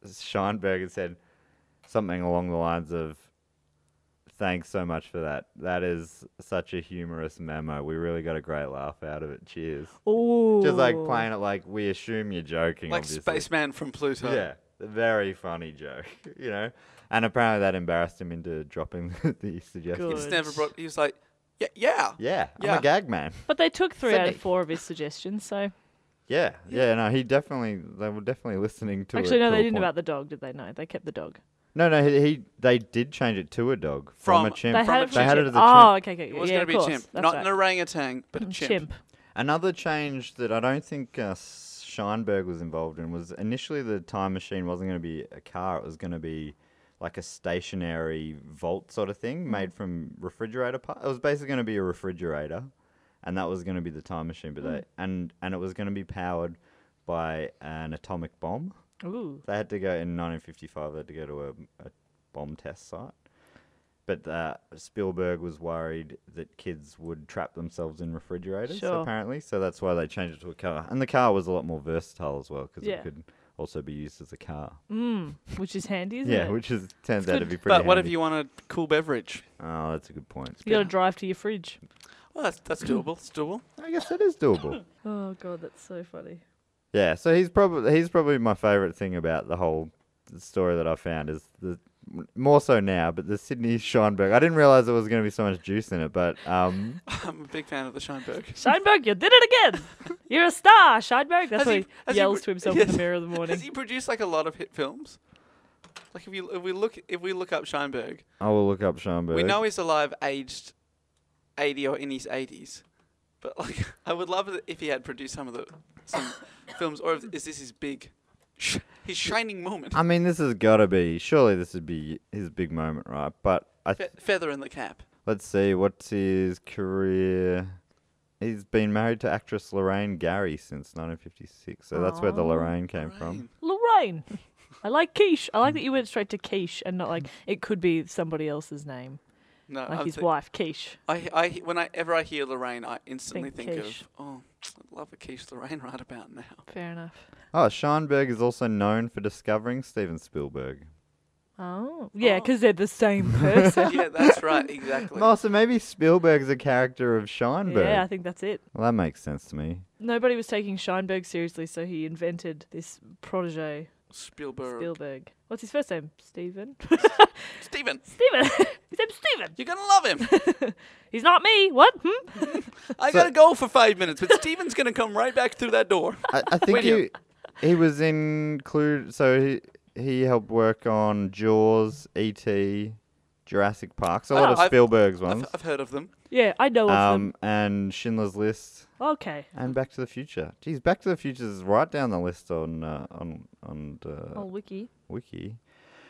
Sheinberg and said something along the lines of, "Thanks so much for that. That is such a humorous memo. We really got a great laugh out of it. Cheers." Ooh. Just like playing it like we assume you're joking. Like obviously. Spaceman from Pluto. Yeah, a very funny joke, you know. And apparently that embarrassed him into dropping the suggestion. Good. He just never brought. He was like, yeah. Yeah, I'm Yeah. a gag man. But they took 3 out Sydney. of 4 of his suggestions, so... Yeah. No, they were definitely listening to it. Actually, no, to they a didn't point. about the dog, did they? No, they kept the dog. No, they did change it to a dog from a chimp. They had, a They had it as a Oh, chimp. okay. It was yeah, gonna of be a course. chimp, That's not right. an orangutan, but a chimp. Another change that I don't think Scheinberg was involved in was initially the time machine wasn't going to be a car. It was going to be like a stationary vault sort of thing made from refrigerator parts. It was basically going to be a refrigerator, and that was going to be the time machine. But and it was going to be powered by an atomic bomb. Ooh. They had to go in 1955. They had to go to a bomb test site. But Spielberg was worried that kids would trap themselves in refrigerators, Sure. apparently. So that's why they changed it to a car. And the car was a lot more versatile as well, because Yeah. it could also be used as a car. Which is handy, isn't Yeah, it? which turns out to be pretty But what if handy. you want a cool beverage? Oh, that's a good point. You got to drive to your fridge. Well, that's doable. It's doable. I guess that is doable. Oh, God, that's so funny. Yeah, so he's probably my favourite thing about the whole story that I found is more so now, but the Sidney Sheinberg. I didn't realise there was going to be so much juice in it, but I'm a big fan of the Scheinberg. Scheinberg, you did it again! You're a star, Scheinberg! That's Has what he- he has he yells pro- to himself yes. in the mirror in the morning. Has he produced like a lot of hit films? Like if we look up Scheinberg, I will look up Sheinberg. we know he's alive, aged 80 or in his 80s. But like, I would love it if he had produced some films, or is this his his shining moment? I mean, this has got to be. Surely this would be his big moment, right? But Feather in the cap. let's see. What's his career? He's been married to actress Lorraine Gary since 1956, so that's where the Lorraine came from. Lorraine! I like quiche. I like that you went straight to quiche and not like, it could be somebody else's name. No, Like his wife, quiche. Whenever I hear Lorraine, I instantly think quiche. of I'd love a quiche Lorraine right about now. Fair enough. Oh, Scheinberg is also known for discovering Steven Spielberg. Oh. Yeah, because they're the same person. Yeah, that's right, exactly. Oh, so maybe Spielberg's a character of Scheinberg. Yeah, I think that's it. Well, that makes sense to me. Nobody was taking Scheinberg seriously, so he invented this protege, Spielberg. What's his first name? Steven? Steven, Steven! His name's Steven! you're gonna love him. He's not me! What? I gotta go for 5 minutes, but Steven's gonna come right back through that door. I think Wait here. he was included. So he helped work on Jaws, E.T., Jurassic Park. So a lot Oh, of I've- Spielberg's ones. I've heard of them. Yeah, I know of them. And Schindler's List Okay. and Back to the Future. Geez, Back to the Future is right down the list on Oh, wiki. Wiki.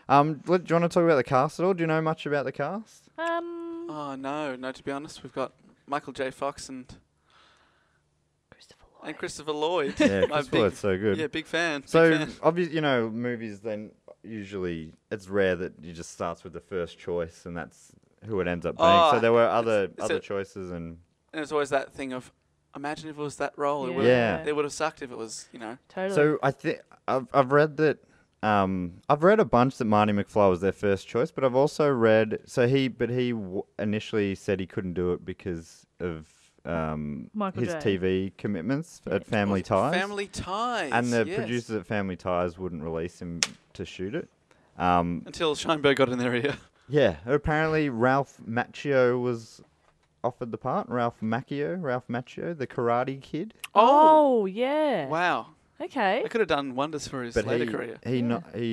Do you want to talk about the cast at all? Do you know much about the cast? Oh no, to be honest, we've got Michael J. Fox and Christopher Lloyd. Yeah, My Chris Lloyd's so good. Yeah, big fan. So big fan. obviously, movies then usually it's rare that you just starts with the first choice and that's who it ends up being. Oh, So there were other it's choices and And it's always that thing of, imagine if it was that role. It would Yeah. it would have sucked if it was, Totally. so I think I've read that I've read a bunch that Marty McFly was their first choice, but I've also read he initially said he couldn't do it because of Michael his J. TV commitments at Family Ties. Family Ties. And the yes. producers at Family Ties wouldn't release him to shoot it. Until Scheinberg got in their ear. Yeah, apparently Ralph Macchio was offered the part. Ralph Macchio, the Karate Kid. Oh, yeah. Wow. Okay. It could have done wonders for his But later career. he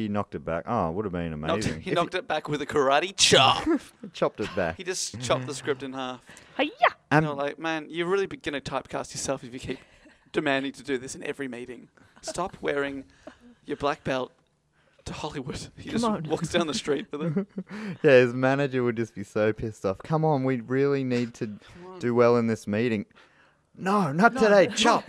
knocked it back. Oh, it would have been amazing. He knocked it back with a karate chop. Chopped it back. He just chopped the script in half. Hiya! And they were like, man, you're really going to typecast yourself if you keep demanding to do this in every meeting. Stop wearing your black belt to Hollywood. He just walks down the street with it. Yeah, his manager would just be so pissed off. Come on, we really need to do well in this meeting. No, not today. Chop.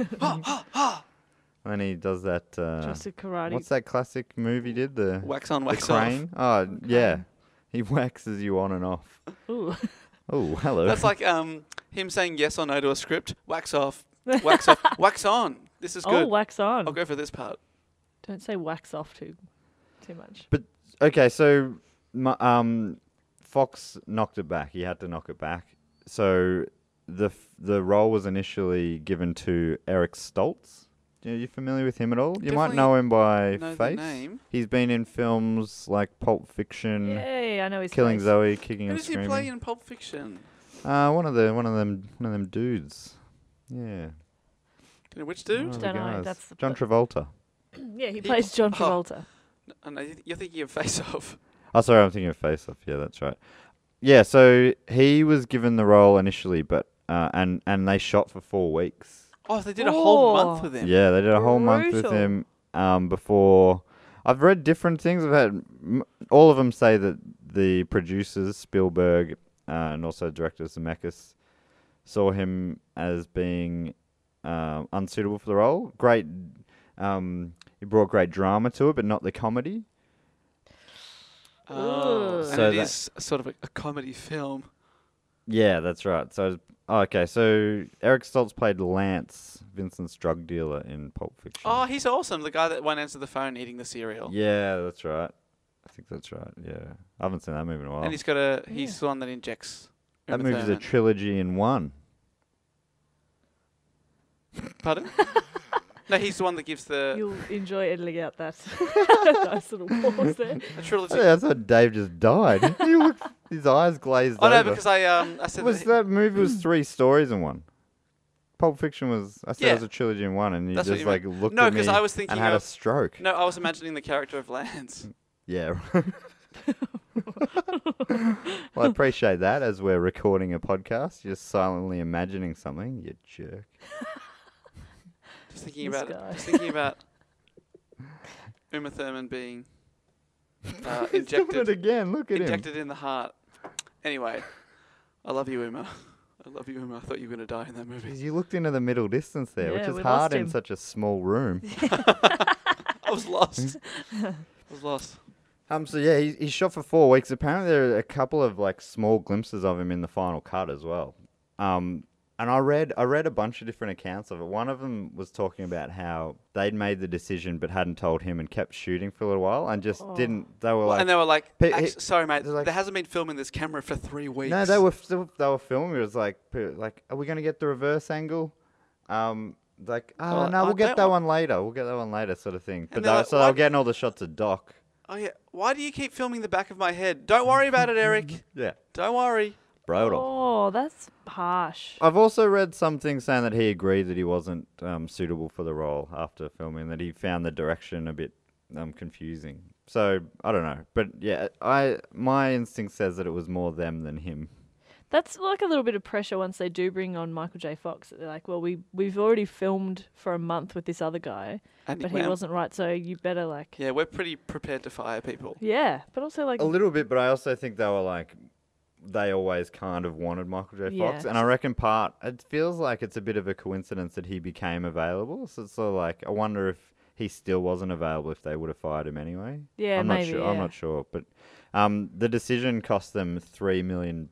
And he does that. Just a karate. What's that classic movie did? The Wax on, wax crane. off. Oh, yeah. He waxes you on and off. Ooh. Oh, hello. That's like him saying yes or no to a script. Wax off, wax off, wax on. This is good. Oh, wax on. I'll go for this part. Don't say wax off too much. But okay, so Fox knocked it back. He had to knock it back. So the role was initially given to Eric Stoltz. Are you familiar with him at all? You might know him by know face. the name. He's been in films like Pulp Fiction, Yay, I know his Killing face. Zoe, Kicking Who and does he Screaming. play in Pulp Fiction? One of them dudes. Yeah. Do you know which dude? One of the Don't know, guys. that's the John Travolta. Yeah, he plays John Travolta. No, you're thinking of Face Off. Oh, sorry, I'm thinking of Face Off. Yeah, that's right. Yeah, so he was given the role initially, but and they shot for 4 weeks. Oh, they did a whole month with him. Yeah, they did a whole month with Brutal. him before. I've read different things. I've had all of them say that the producers, Spielberg and also director Zemeckis, saw him as being unsuitable for the role. Great, he brought great drama to it, but not the comedy. Oh, Ooh. and So it is sort of a comedy film. Yeah, that's right. So, okay, so Eric Stoltz played Lance, Vincent's drug dealer in Pulp Fiction. Oh, he's awesome. The guy that won't answer the phone eating the cereal. Yeah, that's right. I think that's right. Yeah, I haven't seen that movie in a while. And he's the one that injects. That Uma movie's a Thurman. trilogy in one. Pardon? No, he's the one that gives the You'll enjoy editing out that nice little pause there. trilogy. I thought Dave just died. He looked, his eyes glazed Oh over. no, because I said That movie was 3 stories in one. Pulp Fiction was, I said it was a trilogy in one, and you That's what just you like meant. looked No, at me 'cause I was thinking and had of- a stroke. No, I was imagining the character of Lance. Yeah. Well, I appreciate that as we're recording a podcast. You're just silently imagining something, you jerk. Just thinking This about guy. it. Just thinking about Uma Thurman being He's doing it injected again. Look at him. injected in the heart. Anyway, I love you, Uma. I love you, Uma. I thought you were going to die in that movie. You looked into the middle distance there, which Yeah, is we hard lost in him. such a small room. I was lost. I was lost. So yeah, he's shot for 4 weeks. Apparently there are a couple of like small glimpses of him in the final cut as well. And I read a bunch of different accounts of it. One of them was talking about how they'd made the decision but hadn't told him and kept shooting for a little while and just didn't. They were like, And they were like, Pe- sorry, mate, they're like- there hasn't been filming this camera for 3 weeks. no, they were filming. It was like, are we gonna get the reverse angle? Like, oh Well, no, I we'll get don't that want- one later. We'll get that one later, sort of thing. But they're like, so they were why- getting all the shots of Doc. Oh, yeah. Why do you keep filming the back of my head? Don't worry about it, Eric. Yeah, Don't worry. brutal. Oh, that's harsh. I've also read something saying that he agreed that he wasn't suitable for the role after filming, that he found the direction a bit confusing. So, I don't know. But yeah, my instinct says that it was more them than him. That's like a little bit of pressure once they do bring on Michael J. Fox. They're like, well, we've already filmed for a month with this other guy, And but he wasn't right, so you better like... Yeah, we're pretty prepared to fire people. Yeah, but also like... A little bit, but I also think they were like, they always kind of wanted Michael J. Fox. Yeah. And I reckon it feels like it's a bit of a coincidence that he became available. So it's sort of like, I wonder if he still wasn't available if they would have fired him anyway. Yeah, I'm maybe, not sure. I'm yeah. not sure. But the decision cost them $3 million.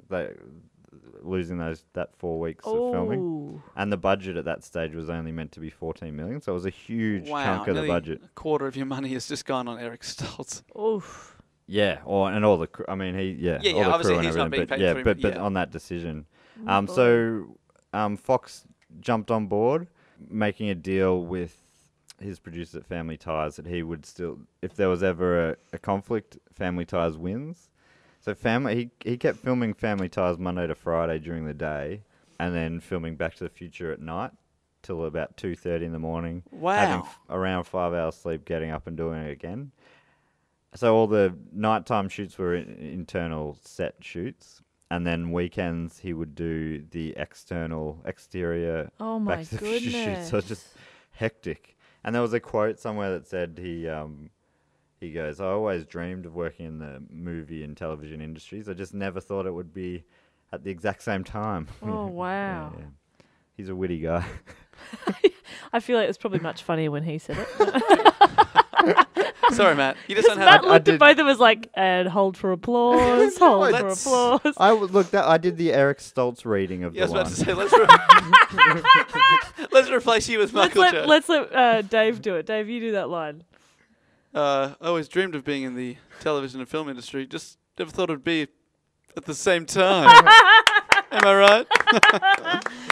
They losing that 4 weeks of filming. Oh, And the budget at that stage was only meant to be $14 million. So it was a huge Wow, chunk of the nearly budget. a quarter of your money has just gone on Eric Stoltz. oof. Yeah, and all the crew. I mean, Yeah, all the obviously crew and he's not everything. being But paid yeah, for him, but yeah. on that decision, Oh, so Fox jumped on board, making a deal with his producer at Family Ties that he would still, if there was ever a conflict, Family Ties wins. So he kept filming Family Ties Monday to Friday during the day, and then filming Back to the Future at night. till about 2:30 in the morning. Wow. Having around 5 hours sleep, getting up and doing it again. So all the nighttime shoots were internal set shoots. And then weekends he would do the exterior Oh my shoots. goodness. So it's just hectic. And there was a quote somewhere that said he goes, I always dreamed of working in the movie and television industries. I just never thought it would be at the exact same time. Oh, wow. Yeah. He's a witty guy. I feel like it was probably much funnier when he said it. Sorry, Matt. You just don't Matt have. looked at both of us like, and hold for applause, hold for Let's- applause. I did the Eric Stoltz reading of Yeah, I the was about line. to say let's replace you with Michael J. Let's let Dave do it. Dave, you do that line. I always dreamed of being in the television and film industry. Just never thought it'd be at the same time. Am I right?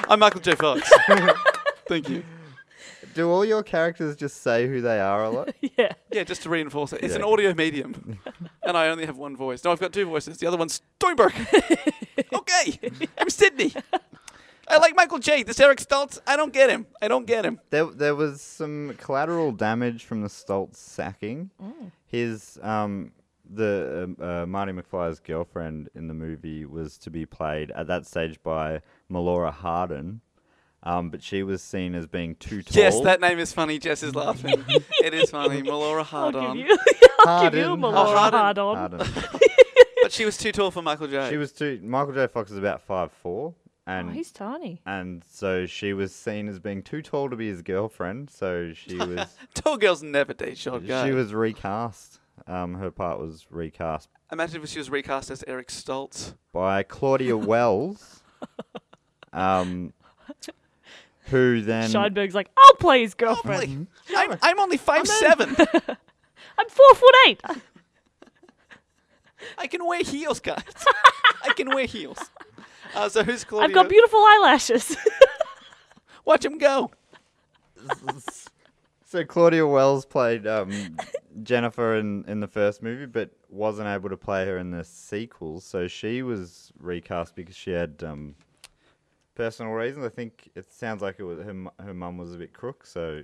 I'm Michael J. Fox. Thank you. Do all your characters just say who they are a lot? Yeah. Yeah, just to reinforce it. It's Yeah. an audio medium. And I only have one voice. No, I've got two voices. The other one's Steinberg. Okay. I'm Sidney. I like Michael J. This Eric Stoltz, I don't get him. There was some collateral damage from the Stoltz sacking. His Marty McFly's girlfriend in the movie was to be played at that stage by Melora Hardin. But she was seen as being too tall. Yes, that name is funny. Jess is laughing. It is funny. Melora I'll Hardon. give you, I'll give you a Hardin. Melora Hardin. hard on. Hardin. But she was too tall for Michael J. She was too. Michael J. Fox is about 5'4", Oh, and he's tiny. so she was seen as being too tall to be his girlfriend. So she was Tall girls never date short guys. she was recast. Her part was recast Imagine if she was recast as Eric Stoltz. by Claudia Wells. Who then? Sheinberg's like, I'll play his girlfriend. I'm only 5'7". I'm 4'8". I can wear heels, guys. I can wear heels. So who's Claudia? I've got beautiful eyelashes. Watch him go. So Claudia Wells played Jennifer in the first movie, but wasn't able to play her in the sequels. So she was recast because she had personal reasons. I think it sounds like it was her mum was a bit crook. So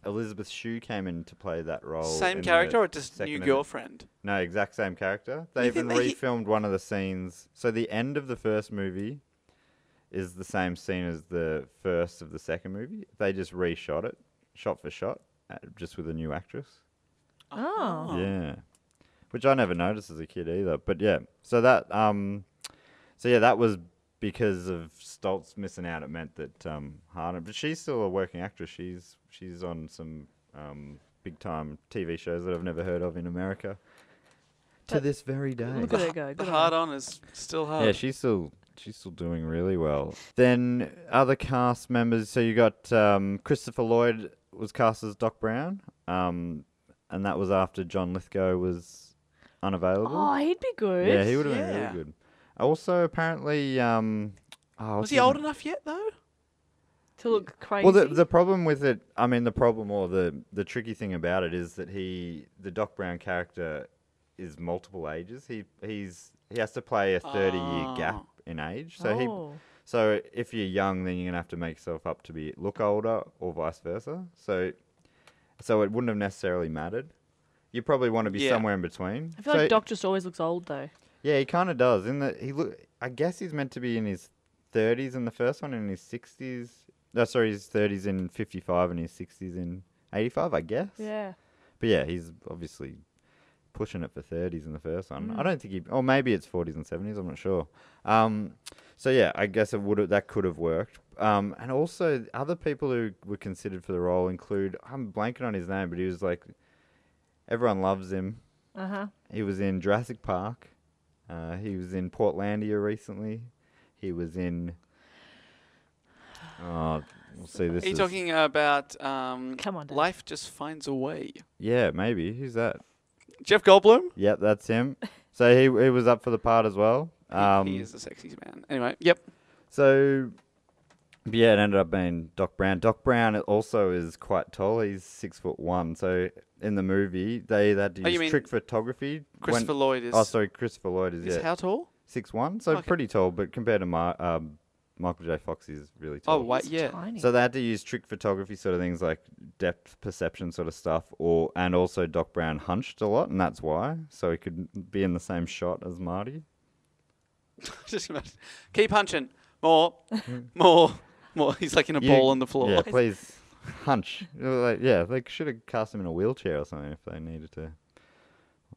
Elizabeth Shue came in to play that role. Same in character the or just second new and- girlfriend? No, exact same character. They You even think that refilmed one of the scenes. So the end of the first movie is the same scene as the first of the second movie. They just reshot it, shot for shot, just with a new actress. Oh. Yeah, which I never noticed as a kid either. But yeah, so that that was because of Stoltz missing out. It meant that Hardin, but she's still a working actress. She's on some big time TV shows that I've never heard of in America to this very day. Look at her go. The Good on hard her. on is still hard. Yeah, she's still doing really well. Then other cast members. So you got Christopher Lloyd was cast as Doc Brown, and that was after John Lithgow was unavailable. Oh, he'd be good. Yeah, he would have been Yeah. really good. Also, apparently, Was he old enough yet, though? To look crazy. Well, the problem with it, I mean, the problem or the tricky thing about it is that the Doc Brown character is multiple ages. He has to play a 30-year gap in age. So So if you're young, then you're gonna have to make yourself up to look older, or vice versa. So it wouldn't have necessarily mattered. You probably want to be somewhere in between. I feel like Doc just always looks old though. Yeah, he kind of does. I guess he's meant to be in his 30s in the first one, and in his 60s. No, sorry, his 30s in 55 and his 60s in 85, I guess. Yeah. But yeah, he's obviously pushing it for 30s in the first one. I don't think or maybe it's 40s and 70s. I'm not sure. So yeah, I guess that could have worked. And also other people who were considered for the role include, I'm blanking on his name, but he was like, everyone loves him. He was in Jurassic Park. He was in Portlandia recently. He was in. We'll see. This Are you is talking about Come on, Dave. Life Just Finds a Way? Yeah, maybe. Who's that? Jeff Goldblum? Yep, that's him. So he was up for the part as well. He is the sexiest man. Anyway, yep. So, yeah, it ended up being Doc Brown. Doc Brown also is quite tall. He's 6'1". So in the movie, they had to you use mean trick photography. Christopher Lloyd is... Oh, sorry, Christopher Lloyd is Is how tall? 6'1", so Okay. pretty tall. But compared to Michael J. Fox is really tall. Oh, wait, He's yeah. tiny. So they had to use trick photography sort of things like depth perception sort of stuff, and also Doc Brown hunched a lot, and that's why. So he could be in the same shot as Marty. Just imagine. Keep hunching. More. More. He's like in a ball on the floor. Yeah, please hunch. They should have cast him in a wheelchair or something if they needed to.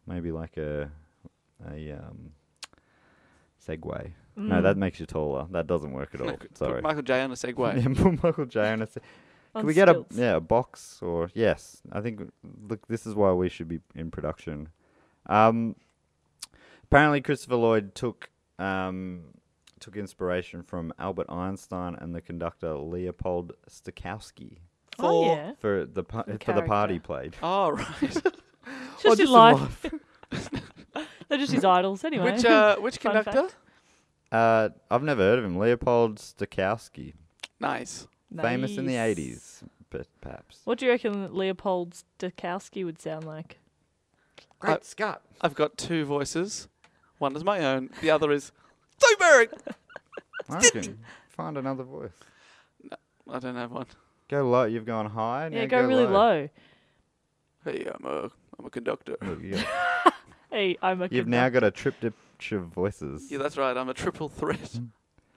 Maybe like a Segway. No, that makes you taller. That doesn't work at all. Sorry. Put Michael J on a Segway. Yeah, put Michael J on a Segway. On Can we get stilts. a box or yes? I think look, this is why we should be in production. Apparently, Christopher Lloyd took inspiration from Albert Einstein and the conductor Leopold Stokowski for the part he played. Oh, right. Just in life. They're just his idols anyway. Which Fun conductor? fact. I've never heard of him. Leopold Stokowski, Nice. famous in the Nice. 80s, perhaps. What do you reckon Leopold Stokowski would sound like? Great Scott. I've got two voices. One is my own. The other is Steinberg. I can find another voice. I don't have one. Go low. You've gone high. Yeah, now go really low. Hey, I'm a conductor. Look, Hey, I'm a you've now got a triptych of voices. Yeah, that's right. I'm a triple threat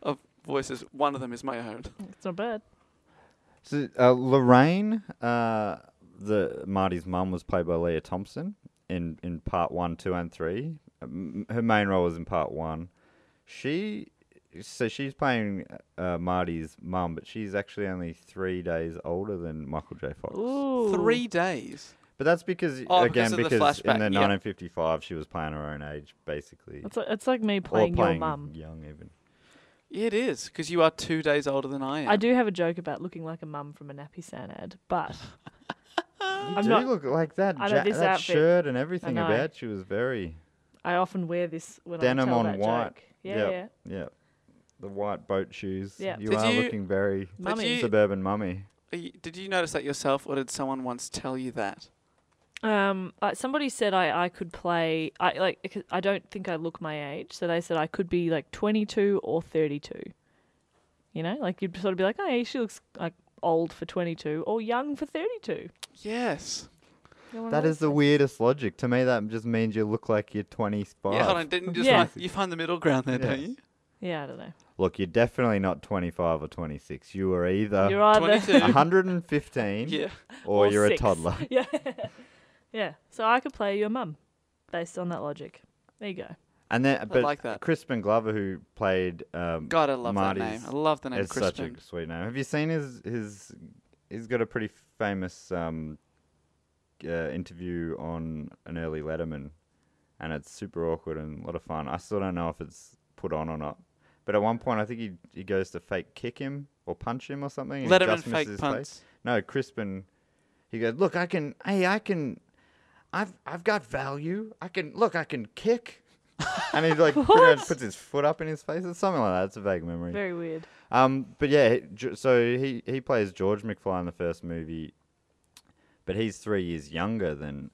of voices. One of them is my own. It's not bad. So Lorraine, the Marty's mum, was played by Leah Thompson in part 1, 2, and 3. Her main role was in part 1. She's playing Marty's mum, but she's actually only 3 days older than Michael J. Fox. Ooh. 3 days. But that's because Oh, again because of the because in flashback, the yeah. 1955 she was playing her own age basically, It's like me playing or your mum. young even. Yeah, it is, because you are 2 days older than I am. I do have a joke about looking like a mum from a nappy San ad, but You do not- look like that. I know this that outfit. shirt and everything I know. about you was very I often wear this when denim I tell on that white. joke. Yeah. Yeah. The white boat shoes. Yeah. You Did are you- looking very Mummy. suburban mummy. Did you notice that yourself, or did someone once tell you that? Somebody said I could play. I don't think I look my age, so they said I could be like 22 or 32. You know, like you'd sort of be like, oh, yeah, she looks like old for 22 or young for 32. Yes. You're one of That those is the guys. weirdest logic. To me, that just means you look like you're 25. Yeah, hold on. Didn't you just Yeah. find the middle ground there, Yeah. don't you? Yeah, I don't know. Look, you're definitely not 25 or 26. You are either You're either 22. 115 Yeah. or you're 6. a toddler. Yeah, yeah. So I could play your mum, based on that logic. There you go. And then, but like that. Crispin Glover, who played God, I love Marty's, that name. I love the name it's such Crispin. a sweet name. Have you seen his? He's got a pretty famous interview on an early Letterman, and it's super awkward and a lot of fun. I still don't know if it's put on or not. But at one point, I think he goes to fake kick him or punch him or something. And he Letterman just misses fake his punts. face. No, Crispin. He goes, look, I've got value. I can kick. And he like pretty much puts his foot up in his face. It's something like that. It's a vague memory. Very weird. But yeah, so he plays George McFly in the first movie, but he's 3 years younger than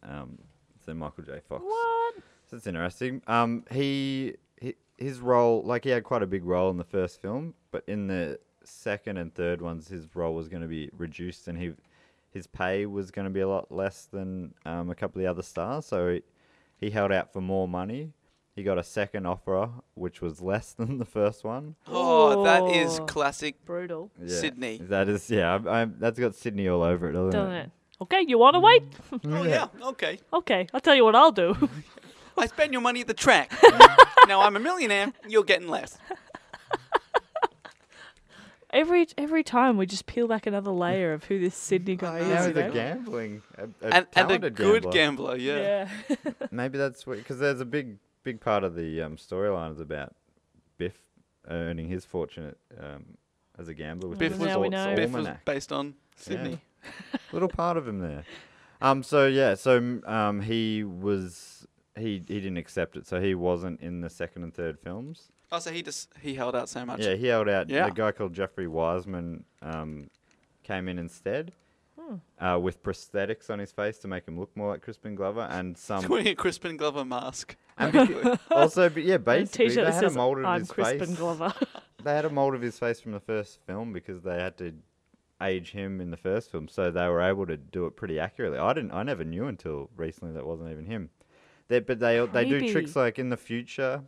Michael J. Fox. What? So it's interesting. His role, like he had quite a big role in the first film, but in the second and third ones, his role was going to be reduced, and his pay was going to be a lot less than a couple of the other stars. So he held out for more money. He got a second offer, which was less than the first one. Oh, that is Oh. classic Brutal. Yeah. Sydney. That is, yeah. That's got Sydney all over it, doesn't Doesn't it? it? Okay, you want to wait? Oh, yeah. Okay. Okay, I'll tell you what I'll do. I spend your money at the track. Now I'm a millionaire. You're getting less. Every time we just peel back another layer of who this Sydney guy know. Now is. he's you a know? gambling, And a talented good gambler. gambler, yeah. Yeah. Maybe that's because there's a big part of the storyline is about Biff earning his fortune as a gambler with Biff the was- Now we know. Biff was Almanac. based on Sydney. Little part of him there. He didn't accept it, so he wasn't in the second and third films. Oh, so he held out so much. Yeah, he held out. Yeah. A guy called Jeffrey Wiseman came in instead with prosthetics on his face to make him look more like Crispin Glover, and some Wearing a Crispin Glover mask. and also, but yeah, A basically T-shirt they that had him says molded I'm his Crispin face. Glover. had a mold of his face from the first film because they had to age him in the first film, so they were able to do it pretty accurately. I never knew until recently that wasn't even him. But they do tricks like in the future.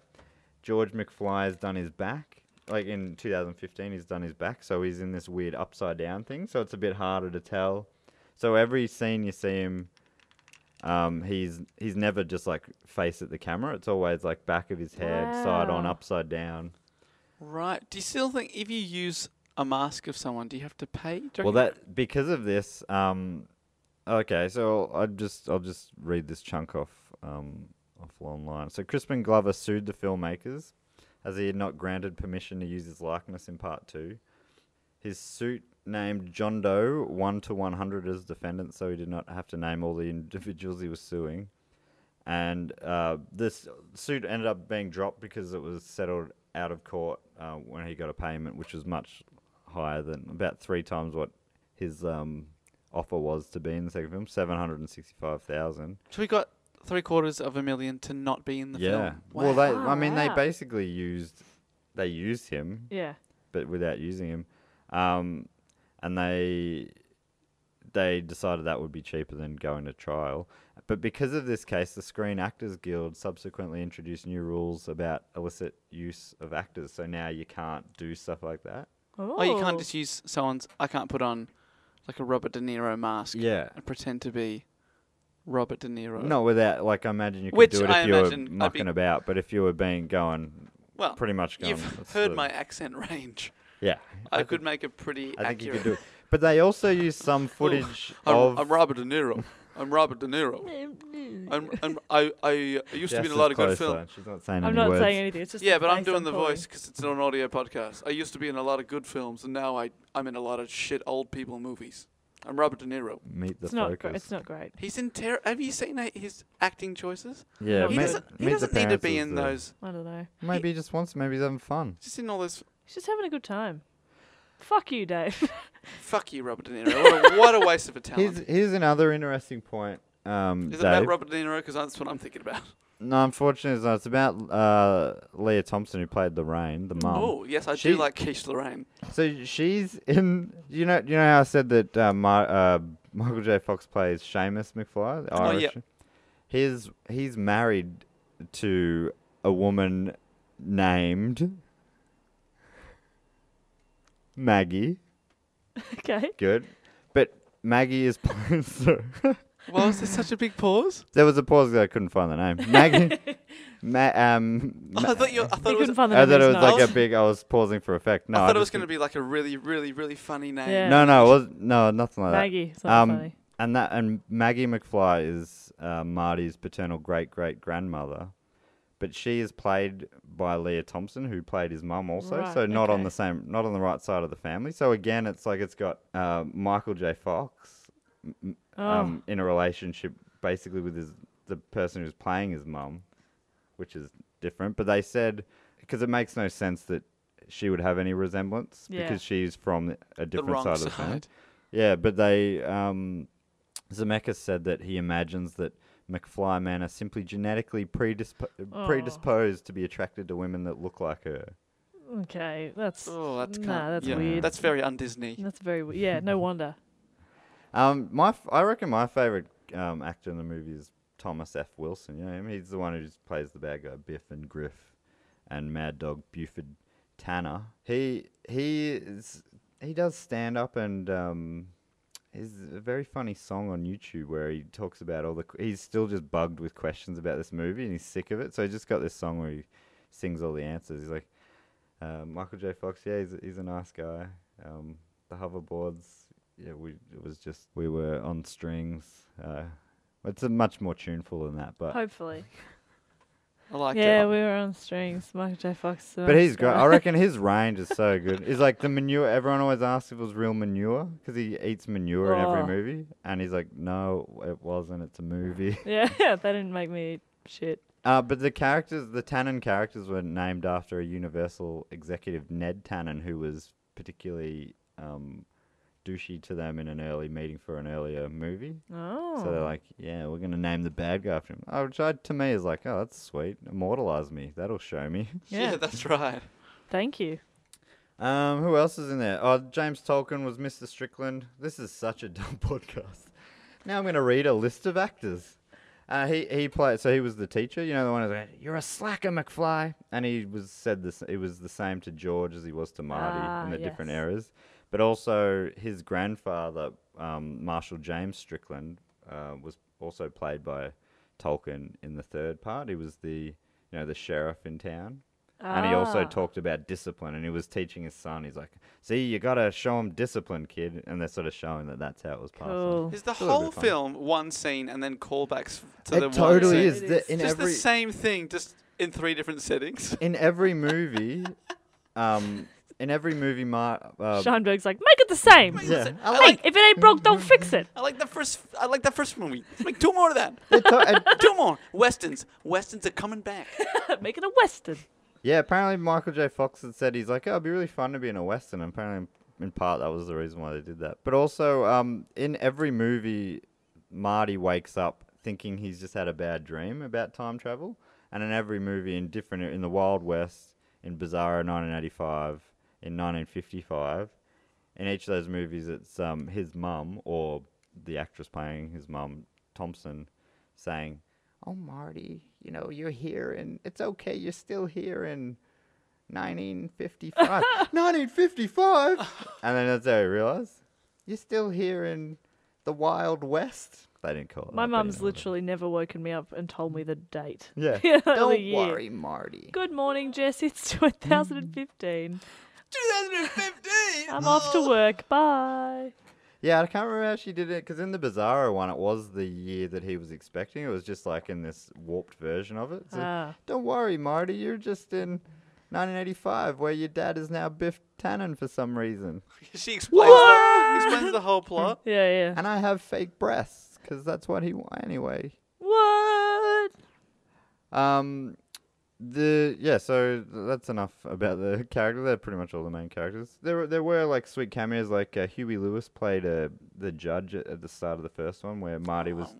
George McFly has done his back. Like in 2015, he's done his back, so he's in this weird upside down thing. So it's a bit harder to tell. So every scene you see him, he's never just like face at the camera. It's always like back of his head, side on, upside down. Right. Do you still think if you use a mask of someone, do you have to pay? Well, because of this. Okay, so I'll just read this chunk off online. So Crispin Glover sued the filmmakers as he had not granted permission to use his likeness in part 2. His suit named John Doe 1 to 100 as defendants, so he did not have to name all the individuals he was suing. And this suit ended up being dropped because it was settled out of court when he got a payment, which was much higher than about 3 times what his offer was to be in the second film, $765,000. So we got $750,000 to not be in the film. Wow. Well, they basically used him. Yeah. But without using him, and they decided that would be cheaper than going to trial. But because of this case, the Screen Actors Guild subsequently introduced new rules about illicit use of actors. So now you can't do stuff like that. Oh, you can't just use someone's... I can't put on like a Robert De Niro mask and pretend to be Robert De Niro. Not without... Like, I imagine you could do it if you were mucking about. But if you were pretty much going... You've heard my accent range. Yeah. I could make it pretty accurate. I think you could do it. But they also use some footage of... I'm Robert De Niro. I'm Robert De Niro. I used to be in a lot of good films. She's not saying I'm any not words. saying anything. It's just but I'm doing the voice because it's an audio podcast. I used to be in a lot of good films, and now I'm in a lot of shit old people movies. I'm Robert De Niro. Meet the it's focus. It's not great. He's in Have you seen his acting choices? Yeah. He doesn't need to be in those. I don't know. Maybe he just wants. Maybe he's having fun. Just in all those. He's just having a good time. Fuck you, Dave. Fuck you, Robert De Niro. What a waste of a talent. Here's another interesting point. Is it about Robert De Niro? Because that's what I'm thinking about. No, unfortunately, it's not. It's about Leah Thompson, who played Lorraine, the mum. Oh, yes, I do like Quiche Lorraine. So she's in... You know how I said that Michael J. Fox plays Seamus McFly, the Irish? Yeah. He's married to a woman named Maggie. Okay. Good. But Maggie is playing... Why was there such a big pause? There was a pause because I couldn't find the name. Maggie. I thought it was. I thought it was like a big. I was pausing for effect. No, I thought it was going to be like a really, really, really funny name. Yeah. No, it was nothing like Maggie. It's not funny. And Maggie McFly is Marty's paternal great grandmother, but she is played by Leah Thompson, who played his mum also. Right, so not on the right side of the family. So again, it's got Michael J. Fox. In a relationship basically with the person who's playing his mum, which is different. But they said, because it makes no sense that she would have any resemblance because she's from a different side of the family. Yeah, but they, Zemeckis said that he imagines that McFly men are simply genetically predisposed to be attracted to women that look like her. Okay, that's weird. That's very un-Disney. That's very weird. Yeah, no wonder. I reckon my favorite actor in the movie is Thomas F. Wilson. You know him? He's the one who plays the bad guy Biff and Griff, and Mad Dog Buford Tanner. He does stand up and there's a very funny song on YouTube where he talks about he's still just bugged with questions about this movie and he's sick of it. So he just got this song where he sings all the answers. He's like, Michael J. Fox, he's a nice guy. The hoverboards. Yeah, we were on strings. It's a much more tuneful than that, but hopefully. I like it. Yeah, we were on strings. Michael J. Fox. But he's great. I reckon his range is so good. It's like the manure. Everyone always asks if it was real manure because he eats manure in every movie, and he's like, "No, it wasn't. It's a movie." Yeah, they didn't make me eat shit. But the Tannen characters were named after a Universal executive, Ned Tannen, who was particularly douchey to them in an early meeting for an earlier movie. Oh. So they're like, yeah, we're going to name the bad guy after him. Which to me is like, oh, that's sweet. Immortalize me. That'll show me. Yeah, that's right. Thank you. Who else is in there? Oh, James Tolkien was Mr. Strickland. This is such a dumb podcast. Now I'm going to read a list of actors. He played. So he was the teacher. You know, the one who's like, "You're a slacker, McFly," and he said this. He was the same to George as he was to Marty in the different eras. But also his grandfather, Marshal James Strickland, was also played by Tolkien in the third part. He was the sheriff in town. And he also talked about discipline, and he was teaching his son. He's like, "See, you got to show him discipline, kid." And they're sort of showing that that's how it was passed on. Is the whole film one scene and then callbacks to the one scene? It totally is. Just the same thing, just in 3 different settings. In every movie, Sheinberg's like, make it the same. Yeah. Hey, if it ain't broke, don't fix it. I like the first movie. Let's make 2 more of that. 2 more. Westerns. Westerns are coming back. Make it a Western. Yeah, apparently Michael J. Fox had said he's like, "Oh, it'd be really fun to be in a Western." And apparently, in part, that was the reason why they did that. But also, in every movie, Marty wakes up thinking he's just had a bad dream about time travel. And in every movie, in the Wild West, in Bizarro 1985, in 1955, in each of those movies, it's his mum or the actress playing his mum, Thompson, saying, "Oh, Marty, you know, you're here, and it's okay, you're still here in 1955. 1955? And then that's how I realised, you're still here in the Wild West. They didn't call it My that, mum's literally never woken me up and told me the date. Yeah. The Don't year. worry, Marty. Good morning, Jess. It's 2015. 2015! I'm off to work. Bye. Yeah, I can't remember how she did it, because in the Bizarro one, it was the year that he was expecting. It was just like in this warped version of it. So, don't worry, Marty, you're just in 1985, where your dad is now Biff Tannen for some reason. She explains the whole plot. Yeah. And I have fake breasts, because that's what he wants anyway. What? So that's enough about the characters. They're pretty much all the main characters. There were like sweet cameos, like Huey Lewis played the judge at the start of the first one, where Marty was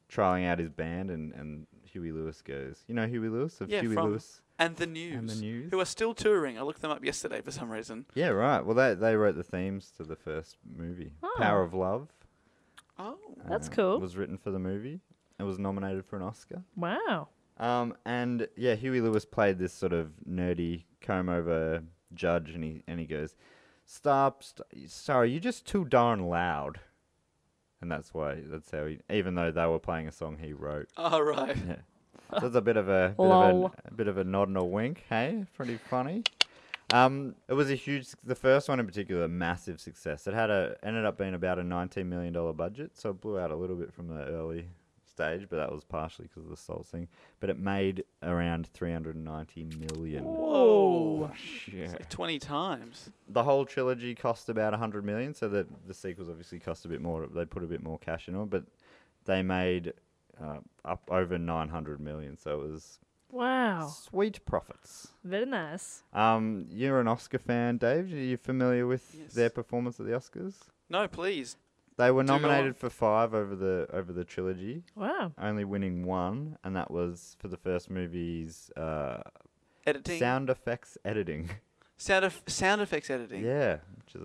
trialing out his band, and Huey Lewis goes, you know Huey Lewis of Huey Lewis and the News, who are still touring. I looked them up yesterday for some reason. Yeah, right. Well, they wrote the themes to the first movie, Power of Love. Oh, that's cool. Was written for the movie. It was nominated for an Oscar. Wow. And yeah, Huey Lewis played this sort of nerdy comb-over judge, and he goes, "Stop, sorry, you're just too darn loud." And that's how he, even though they were playing a song he wrote. Oh, right. Yeah. So it's a bit of a nod and a wink. Hey, pretty funny. It was the first one in particular, massive success. It ended up being about a $19 million budget, so it blew out a little bit from the early stage, but that was partially because of the Soul thing. But it made around $390 million. Whoa! Yeah. It's like 20 times. The whole trilogy cost about $100 million, so that the sequels obviously cost a bit more. They put a bit more cash into it, but they made up over $900 million. So it was sweet profits. Very nice. You're an Oscar fan, Dave. Are you familiar with their performance at the Oscars? No, please. They were nominated for 5 over the trilogy. Wow. Only winning 1, and that was for the first movie's editing. Sound effects editing. Sound effects editing. Yeah, which is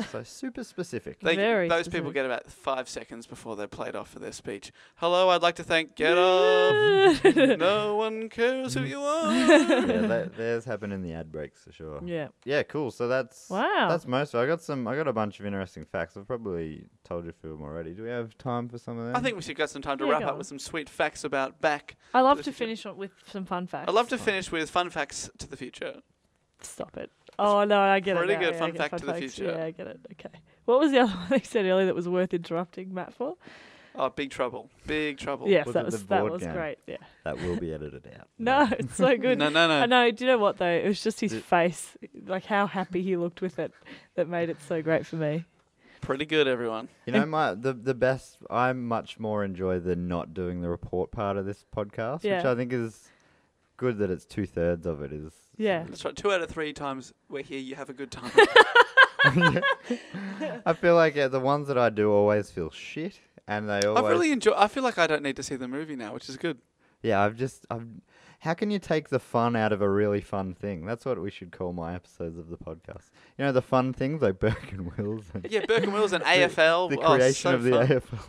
so super specific. Those people get about 5 seconds before they're played off for their speech. Hello, I'd like to thank Get Off. No one cares who you are. Yeah, theirs happen in the ad breaks for sure. Yeah. Yeah, cool. So that's wow. That's most of it. I got a bunch of interesting facts. I've probably told you a few of them already. Do we have time for some of them? I think we should get some time to wrap up with some sweet facts about back. I love to finish with some fun facts. I'd love to finish with fun facts to the future. Stop it. Oh, no, I get it. Pretty good fun fact to the future. Yeah, I get it. Okay. What was the other one you said earlier that was worth interrupting Matt for? Oh, Big Trouble. Big Trouble. Yes, that was great. Yeah. That will be edited out. No, it's so good. No. I know. Do you know what, though? It was just his face, like how happy he looked with it, that made it so great for me. Pretty good, everyone. You know, the best, I much more enjoy the not doing the report part of this podcast, which I think is good that it's 2/3 of it is. Yeah. That's right. 2 out of 3 times we're here, you have a good time. I feel like the ones that I do always feel shit, and they always. I really enjoy. I feel like I don't need to see the movie now, which is good. Yeah, How can you take the fun out of a really fun thing? That's what we should call my episodes of the podcast. You know, the fun things like Burke and Wills. And Yeah, Burke and Wills and AFL. the Oh, creation so of the fun. AFL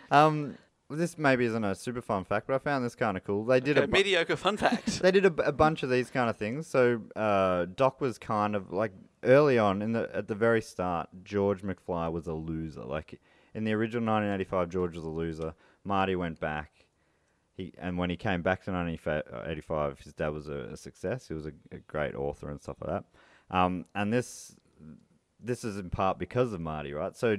football. This maybe isn't a super fun fact, but I found this kind of cool. They did Okay, mediocre fun fact. They did a bunch of these kind of things. So Doc was kind of like early on at the very start. George McFly was a loser. Like in the original 1985, George was a loser. Marty went back. And when he came back to 1985, his dad was a success. He was a great author and stuff like that. And this is in part because of Marty, right? So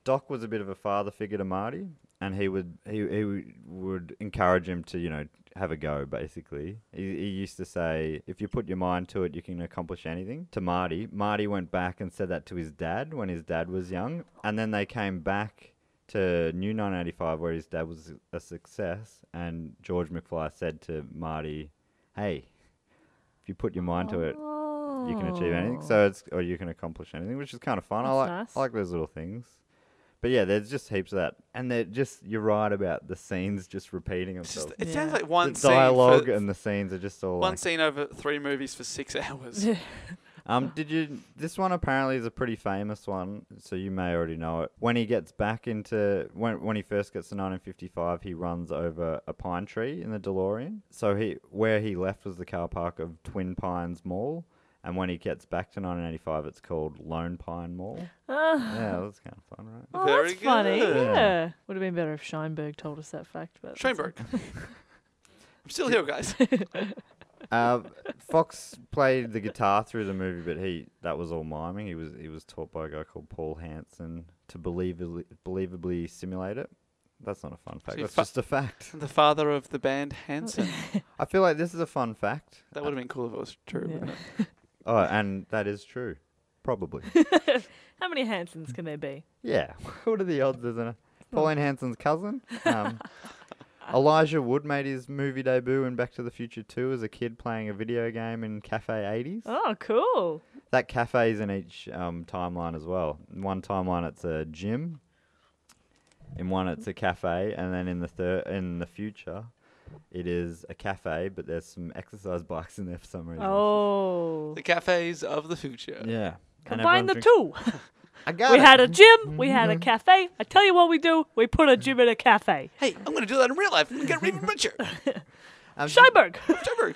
Doc was a bit of a father figure to Marty, and he would encourage him to, have a go, basically. He used to say, if you put your mind to it, you can accomplish anything. To Marty. Marty went back and said that to his dad when his dad was young. And then they came back to New 1985 where his dad was a success, and George McFly said to Marty, hey, if you put your mind to it, you can achieve anything. Or you can accomplish anything, which is kind of fun. That's I like those little things. But yeah, there's just heaps of that. And you're right about the scenes just repeating themselves. It sounds like one The scene. dialogue and the scenes are just all One scene over 3 movies for 6 hours. This one apparently is a pretty famous one, so you may already know it. When he gets back into, when he first gets to 1955, he runs over a pine tree in the DeLorean. So where he left was the car park of Twin Pines Mall. And when he gets back to 1985, it's called Lone Pine Mall. Yeah, that's kind of fun, right? Oh, Very that's funny. good. Yeah. Would have been better if Sheinberg told us that fact. But Sheinberg. I'm still here, guys. Fox played the guitar through the movie, but that was all miming. He was taught by a guy called Paul Hansen to believably simulate it. That's not a fun fact. So That's just a fact. The father of the band, Hanson. I feel like this is a fun fact. That would have been cool if it was true, Yeah. wouldn't it? Oh, and that is true. Probably. How many Hansons can there be? Yeah. What are the odds, isn't it? Pauline Hanson's cousin. Elijah Wood made his movie debut in Back to the Future 2 as a kid playing a video game in Cafe 80s. Oh, cool. That cafe is in each timeline as well. In one timeline, it's a gym. In one, it's a cafe, and then in the future, it is a cafe, but there's some exercise bikes in there for some reason. Oh. The cafes of the future. Yeah. Combine the two. I got We it. had a gym. We had a cafe. I tell you what we do. We put a gym in a cafe. Hey, I'm going to do that in real life. I'm going to get even richer. Sheinberg. Sheinberg.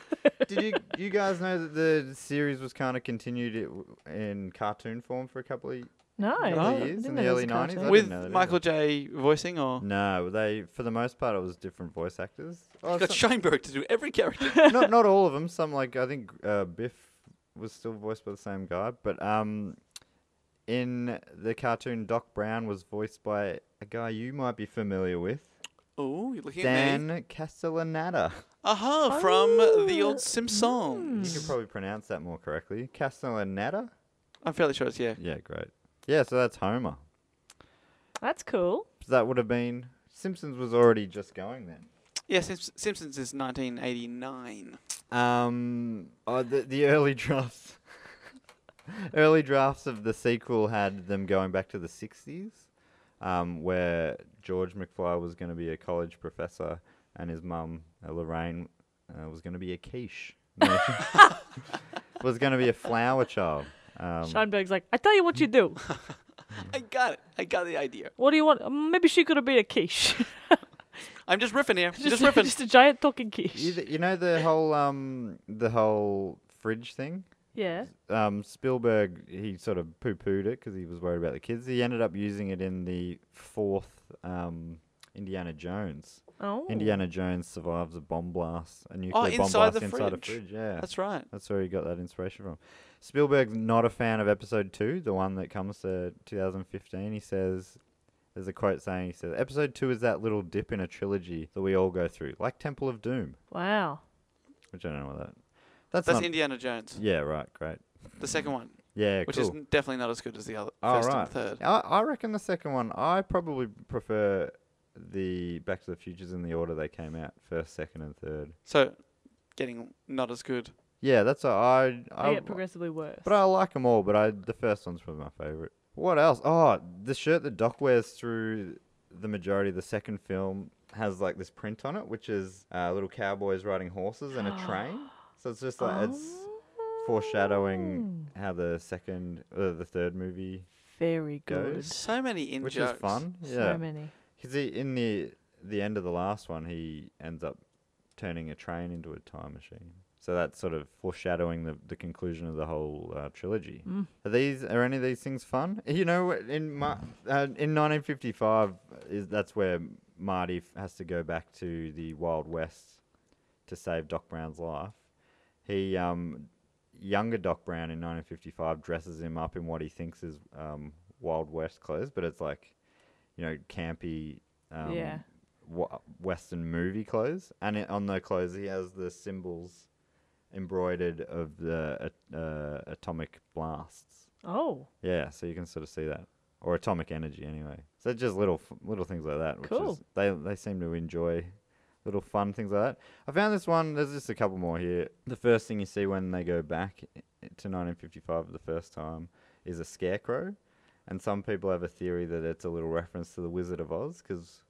Did you guys know that the series was kind of continued in cartoon form for a couple of No. years in the early 90s? I didn't With know that Michael either. J. voicing, or? No, for the most part, it was different voice actors. You got Sheinberg to do every character. not all of them. Some, I think Biff was still voiced by the same guy. But in the cartoon, Doc Brown was voiced by a guy you might be familiar with. Oh, you're looking at me. Dan Castellaneta. Aha, from the old Simpsons. You could probably pronounce that more correctly. Castellaneta? I'm fairly sure it's, yeah. Yeah, great. Yeah, so that's Homer. That's cool. So that would have been... Simpsons was already just going then. Yeah, Simpsons is 1989. The early drafts... early drafts of the sequel had them going back to the 60s, where George McFly was going to be a college professor and his mum, Lorraine, was going to be a quiche. Was going to be a flower child. Sheinberg's like, I tell you what you do. I got it. I got the idea. What do you want? Maybe she could have been a quiche. I'm just riffing here. Just riffing. Just a giant talking quiche. You know the whole fridge thing? Yeah. Spielberg, he sort of poo-pooed it because he was worried about the kids. He ended up using it in the 4th Indiana Jones. Oh. Indiana Jones survives a bomb blast, a nuclear bomb inside blast the inside a fridge. fridge. Yeah, That's right. that's where he got that inspiration from. Spielberg's not a fan of episode 2, the one that comes to 2015. He says, there's a quote saying, he says, episode 2 is that little dip in a trilogy that we all go through, like Temple of Doom. Wow. Which I don't know what that. That's not, Indiana Jones. Yeah, right, great. The second one. Yeah, Which cool. is definitely not as good as the other Oh, first right. and third. I reckon the second one, I probably prefer the Back to the Futures in the order they came out, first, second, and third. So, getting not as good. Yeah, that's what They get progressively worse. But I like them all, but the first one's probably my favourite. What else? Oh, the shirt that Doc wears through the majority of the second film has like this print on it, which is little cowboys riding horses and a train. So it's just like it's foreshadowing how the third movie Very good. goes. So many in Which jokes. is fun. So Yeah. many. Because in the end of the last one, he ends up turning a train into a time machine. So that's sort of foreshadowing the conclusion of the whole trilogy. Mm. Are any of these things fun? In 1955, that's where Marty has to go back to the Wild West to save Doc Brown's life. He younger Doc Brown in 1955 dresses him up in what he thinks is Wild West clothes, but it's like, campy Western movie clothes. And on the clothes, he has the symbols embroidered of the atomic blasts. Oh. Yeah, so you can sort of see that. Or atomic energy, anyway. So just little things like that. Which Cool. They seem to enjoy little fun things like that. I found this one, there's just a couple more here. The first thing you see when they go back to 1955 the first time is a scarecrow. And some people have a theory that it's a little reference to the Wizard of Oz, because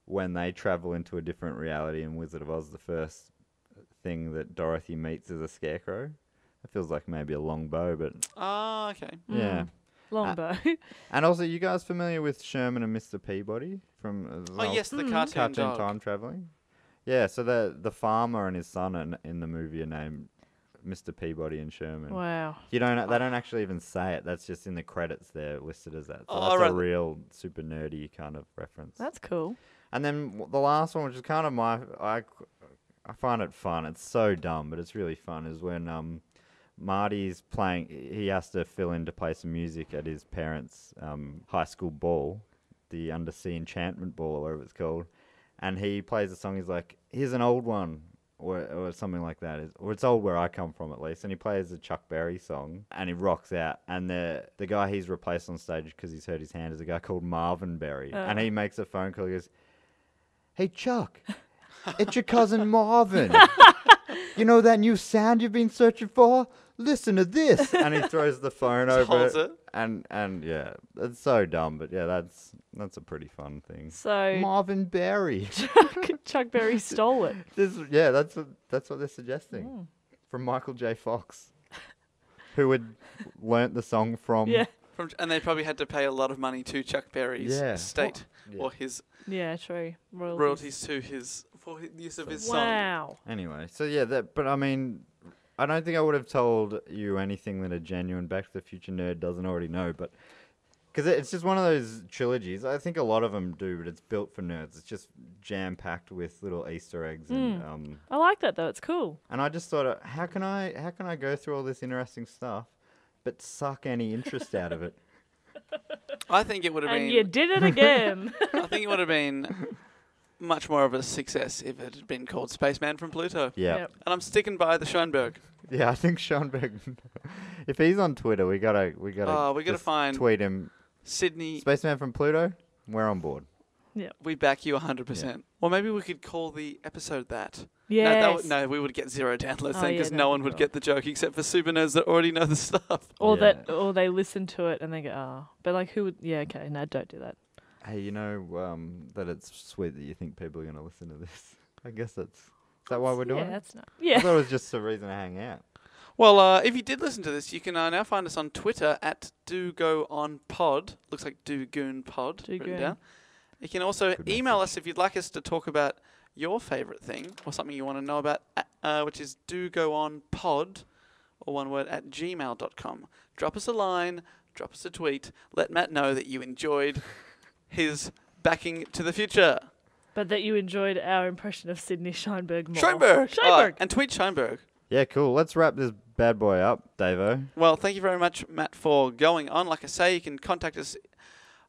when they travel into a different reality in Wizard of Oz, the first thing that Dorothy meets is a scarecrow. It feels like maybe a long bow, but Oh, okay. yeah. Longbow. And also, you guys familiar with Sherman and Mr. Peabody from Oh, yes, the cartoon dog. time traveling? Yeah, so the farmer and his son in the movie are named Mr. Peabody and Sherman. Wow. They don't actually even say it. That's just in the credits. They're listed as that. So Oh, that's right. a real super nerdy kind of reference. That's cool. And then the last one, which is kind of I find it fun. It's so dumb, but it's really fun. Is when Marty's playing. He has to fill in to play some music at his parents' high school ball, the Undersea Enchantment Ball, or whatever it's called. And he plays a song. He's like, "Here's an old one," or something like that. Or it's old where I come from, at least. And he plays a Chuck Berry song, and he rocks out. And the guy he's replaced on stage because he's hurt his hand is a guy called Marvin Berry. And he makes a phone call. He goes, "Hey, Chuck, it's your cousin Marvin. You know that new sound you've been searching for? Listen to this." And he throws the phone over holds it. And yeah, it's so dumb, but yeah, that's a pretty fun thing. So Marvin Berry. Chuck Berry stole it. That's what they're suggesting from Michael J. Fox, who had learnt the song from. Yeah. And they probably had to pay a lot of money to Chuck Berry's estate or his Yeah, true. royalties to his for his use of his song. Wow. Anyway, so yeah, but I mean, I don't think I would have told you anything that a genuine Back to the Future nerd doesn't already know, but because it's just one of those trilogies. I think a lot of them do, but it's built for nerds. It's just jam-packed with little Easter eggs and I like that though. It's cool. and I just thought, how can I go through all this interesting stuff, but suck any interest out of it? I think it would have And been. you did it again. I think it would have been much more of a success if it had been called Spaceman from Pluto. Yeah. Yep. And I'm sticking by the Sheinberg. Yeah, I think Scheinberg. If he's on Twitter, we gotta We gotta just find tweet him. Sydney. Spaceman from Pluto. We're on board. We back you 100%. Or maybe we could call the episode that. Yes. No, we would get 0 downloads Oh, then yeah, because that'd no be one would cool. get the joke except for super nerds that already know the stuff. Or Yeah. or they listen to it and they go, oh. But like who would, yeah, okay, no, don't do that. Hey, you know that it's sweet that you think people are gonna listen to this. I guess is that why we're doing Yeah, it? that's not. I Yeah. thought it was just a reason to hang out. Well, if you did listen to this, you can now find us on Twitter at DoGoOnPod. Looks like DoGoonPod written Goon. down. You can also Good email message. us if you'd like us to talk about your favourite thing or something you want to know about, which is dogoonpod, or one word, at gmail.com. Drop us a line, drop us a tweet, let Matt know that you enjoyed his Backing to the Future. But that you enjoyed our impression of Sidney Sheinberg more. Sheinberg! Sheinberg! And tweet Sheinberg. Yeah, cool. Let's wrap this bad boy up, Davo. Well, thank you very much, Matt, for going on. Like I say, you can contact us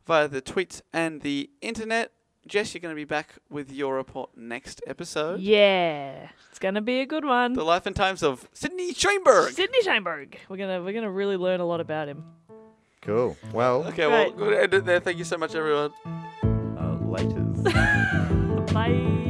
via the tweets and the internet. Jess, you're going to be back with your report next episode. Yeah. It's going to be a good one. The life and times of Sidney Sheinberg. Sidney Sheinberg. We're gonna really learn a lot about him. Cool. Well, Okay, well, Great. we'll end it there. Thank you so much, everyone. laters. Bye.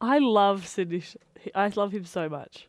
I I love Sidney. I love him so much.